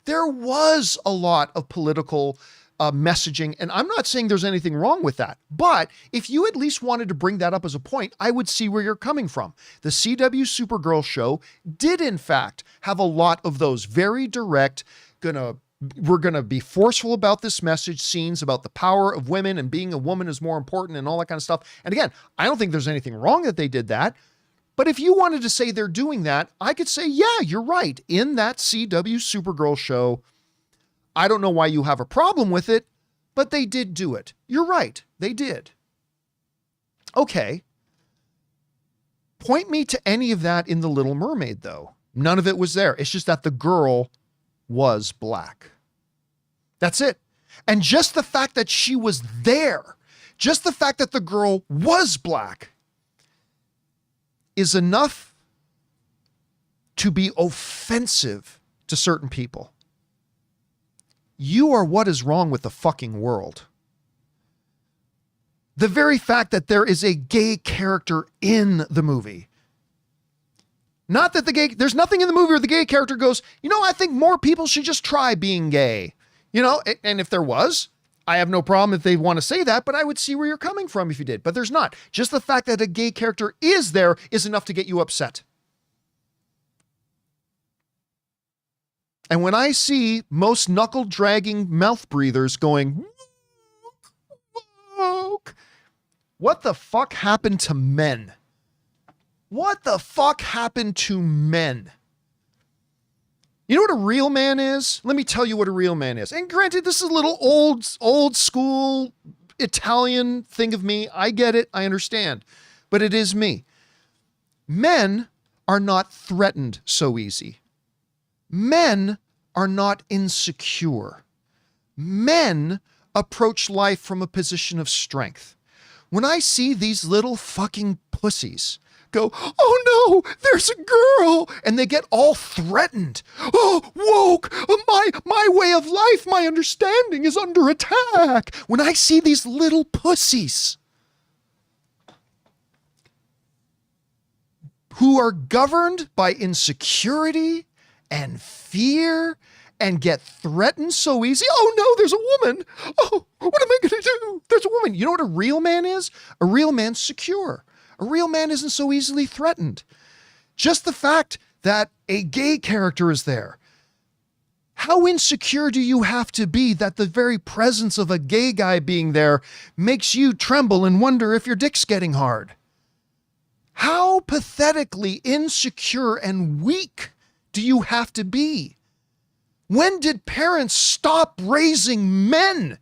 Speaker 1: There was a lot of political messaging, and I'm not saying there's anything wrong with that. But if you at least wanted to bring that up as a point, I would see where you're coming from. The CW Supergirl show did, in fact, have a lot of those very direct, we're going to be forceful about this message, scenes about the power of women and being a woman is more important and all that kind of stuff. And again, I don't think there's anything wrong that they did that. But if you wanted to say they're doing that, I could say, yeah, you're right. In that CW Supergirl show, I don't know why you have a problem with it, but they did do it. You're right. They did. Okay. Point me to any of that in The Little Mermaid, though. None of it was there. It's just that the girl was black. That's it. And just the fact that she was there, just the fact that the girl was black is enough to be offensive to certain people. You are what is wrong with the fucking world. The very fact that there is a gay character in the movie. Not that there's nothing in the movie where the gay character goes, I think more people should just try being gay. And if there was, I have no problem if they want to say that, but I would see where you're coming from if you did. But there's not. Just the fact that a gay character is there is enough to get you upset. And when I see most knuckle-dragging mouth breathers going, woke, what the fuck happened to men? What the fuck happened to men? You know what a real man is? Let me tell you what a real man is. And granted, this is a little old school Italian thing of me. I get it. I understand. But it is me. Men are not threatened so easy. Men are not insecure. Men approach life from a position of strength. When I see these little fucking pussies go, oh no, there's a girl, and they get all threatened. Oh, woke, my way of life, my understanding is under attack. When I see these little pussies who are governed by insecurity and fear and get threatened so easy. Oh no, there's a woman. Oh, what am I going to do? There's a woman. You know what a real man is? A real man's secure. A real man isn't so easily threatened. Just the fact that a gay character is there. How insecure do you have to be that the very presence of a gay guy being there makes you tremble and wonder if your dick's getting hard? How pathetically insecure and weak do you have to be? When did parents stop raising men?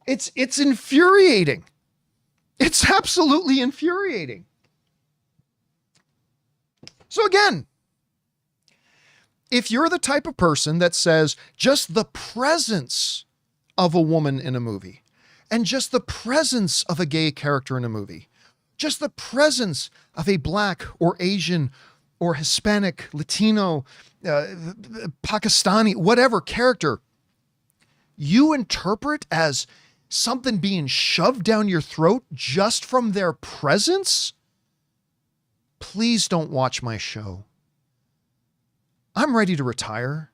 Speaker 1: It's infuriating. It's absolutely infuriating. So again, if you're the type of person that says just the presence of a woman in a movie and just the presence of a gay character in a movie, just the presence of a Black or Asian or Hispanic, Latino, Pakistani, whatever character you interpret as something being shoved down your throat just from their presence, please don't watch my show. I'm ready to retire.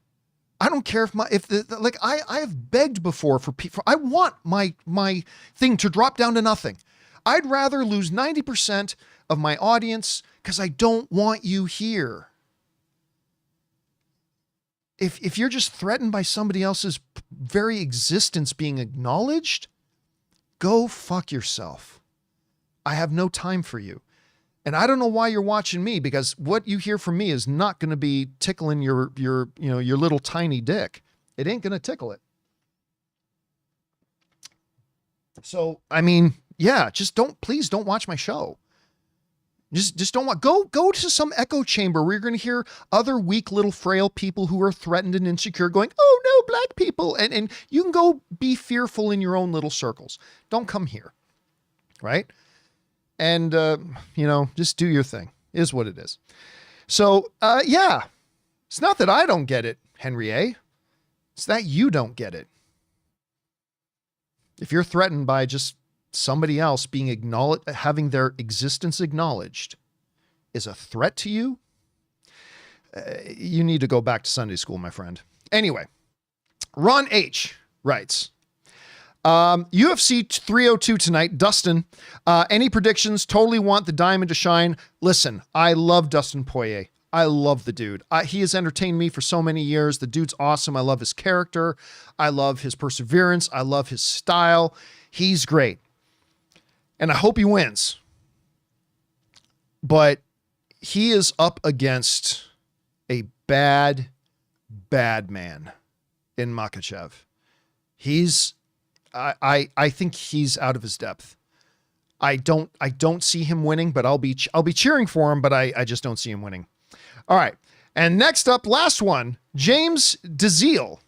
Speaker 1: I don't care if I have begged before for people. I want my thing to drop down to nothing. I'd rather lose 90% of my audience because I don't want you here. If you're just threatened by somebody else's very existence being acknowledged, go fuck yourself. I have no time for you. And I don't know why you're watching me, because what you hear from me is not going to be tickling your little tiny dick. It ain't going to tickle it. So, I mean, yeah, please don't watch my show. Just don't want, go to some echo chamber where you're going to hear other weak little frail people who are threatened and insecure going, oh no, Black people. And you can go be fearful in your own little circles. Don't come here. Right. And, just do your thing, is what it is. So, yeah, it's not that I don't get it, Henry A. It's that you don't get it. If you're threatened by just somebody else being acknowledged, having their existence acknowledged is a threat to you, you need to go back to Sunday school, my friend. Anyway, Ron H. writes, UFC 302 tonight, Dustin. Any predictions? Totally want the diamond to shine. Listen, I love Dustin Poirier. I love the dude. He has entertained me for so many years. The dude's awesome. I love his character. I love his perseverance. I love his style. He's great. And I hope he wins. But he is up against a bad man in Makhachev. I think he's out of his depth. I don't see him winning, but I'll be cheering for him, but I just don't see him winning. All right. And next up, last one, James DeZiel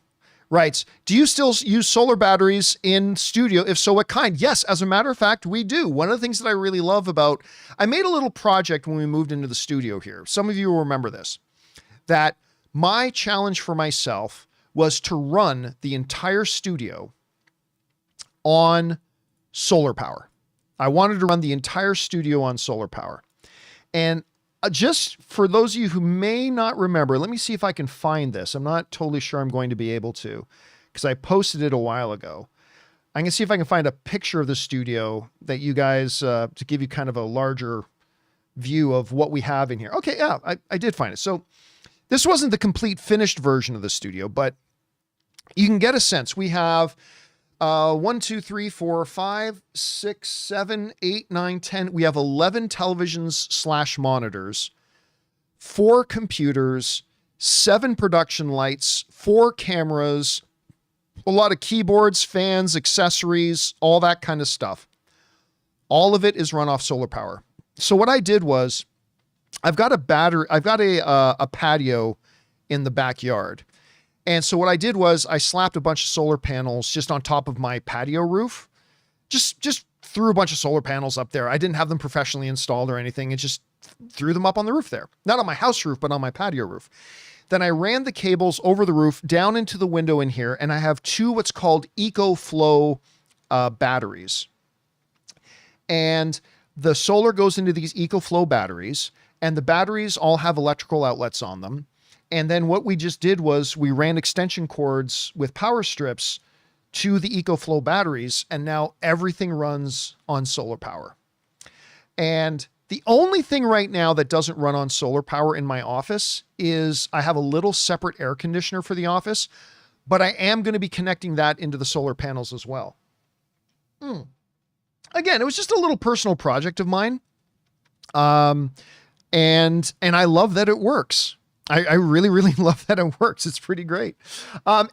Speaker 1: writes, do you still use solar batteries in studio? If so, what kind? Yes, as a matter of fact, we do. One of the things that I really love I made a little project when we moved into the studio here. Some of you will remember this, that my challenge for myself was to run the entire studio on solar power. I wanted to run the entire studio on solar power. And just for those of you who may not remember, let me see if I can find this. I'm not totally sure I'm going to be able to, because I posted it a while ago. I'm going to see if I can find a picture of the studio that you guys, to give you kind of a larger view of what we have in here. Okay, yeah, I did find it. So this wasn't the complete finished version of the studio, but you can get a sense. We have 1, 2, 3, 4, 5, 6, 7, 8, 9, 10. We have 11 televisions / monitors, 4 computers, 7 production lights, 4 cameras, a lot of keyboards, fans, accessories, all that kind of stuff. All of it is run off solar power. So what I did was I've got a patio in the backyard. And so what I did was I slapped a bunch of solar panels just on top of my patio roof. Just threw a bunch of solar panels up there. I didn't have them professionally installed or anything. It just threw them up on the roof there. Not on my house roof, but on my patio roof. Then I ran the cables over the roof down into the window in here, and I have 2 what's called EcoFlow batteries. And the solar goes into these EcoFlow batteries, and the batteries all have electrical outlets on them. And then what we just did was we ran extension cords with power strips to the EcoFlow batteries, and now everything runs on solar power. And The only thing right now that doesn't run on solar power in my office is I have a little separate air conditioner for the office, but I am going to be connecting that into the solar panels as well. Again, it was just a little personal project of mine. And I love that it works. I really, really love that it works. It's pretty great.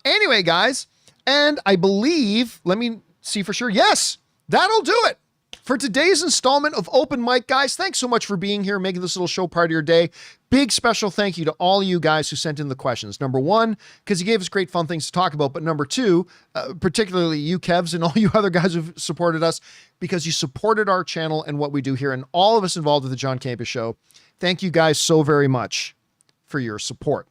Speaker 1: Anyway, guys, and I believe, let me see for sure. Yes, that'll do it for today's installment of Open Mic, guys. Thanks so much for being here, making this little show part of your day. Big special thank you to all you guys who sent in the questions. Number one, because you gave us great fun things to talk about. But number two, particularly you, Kevs, and all you other guys who've supported us, because you supported our channel and what we do here, and all of us involved with the John Campea Show. Thank you guys so very much for your support.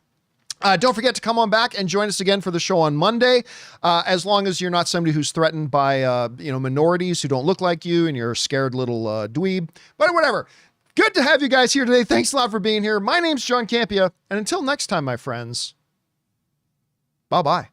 Speaker 1: Don't forget to come on back and join us again for the show on Monday. As long as you're not somebody who's threatened by, minorities who don't look like you and you're a scared little dweeb, but whatever. Good to have you guys here today. Thanks a lot for being here. My name's John Campea, and until next time, my friends, bye-bye.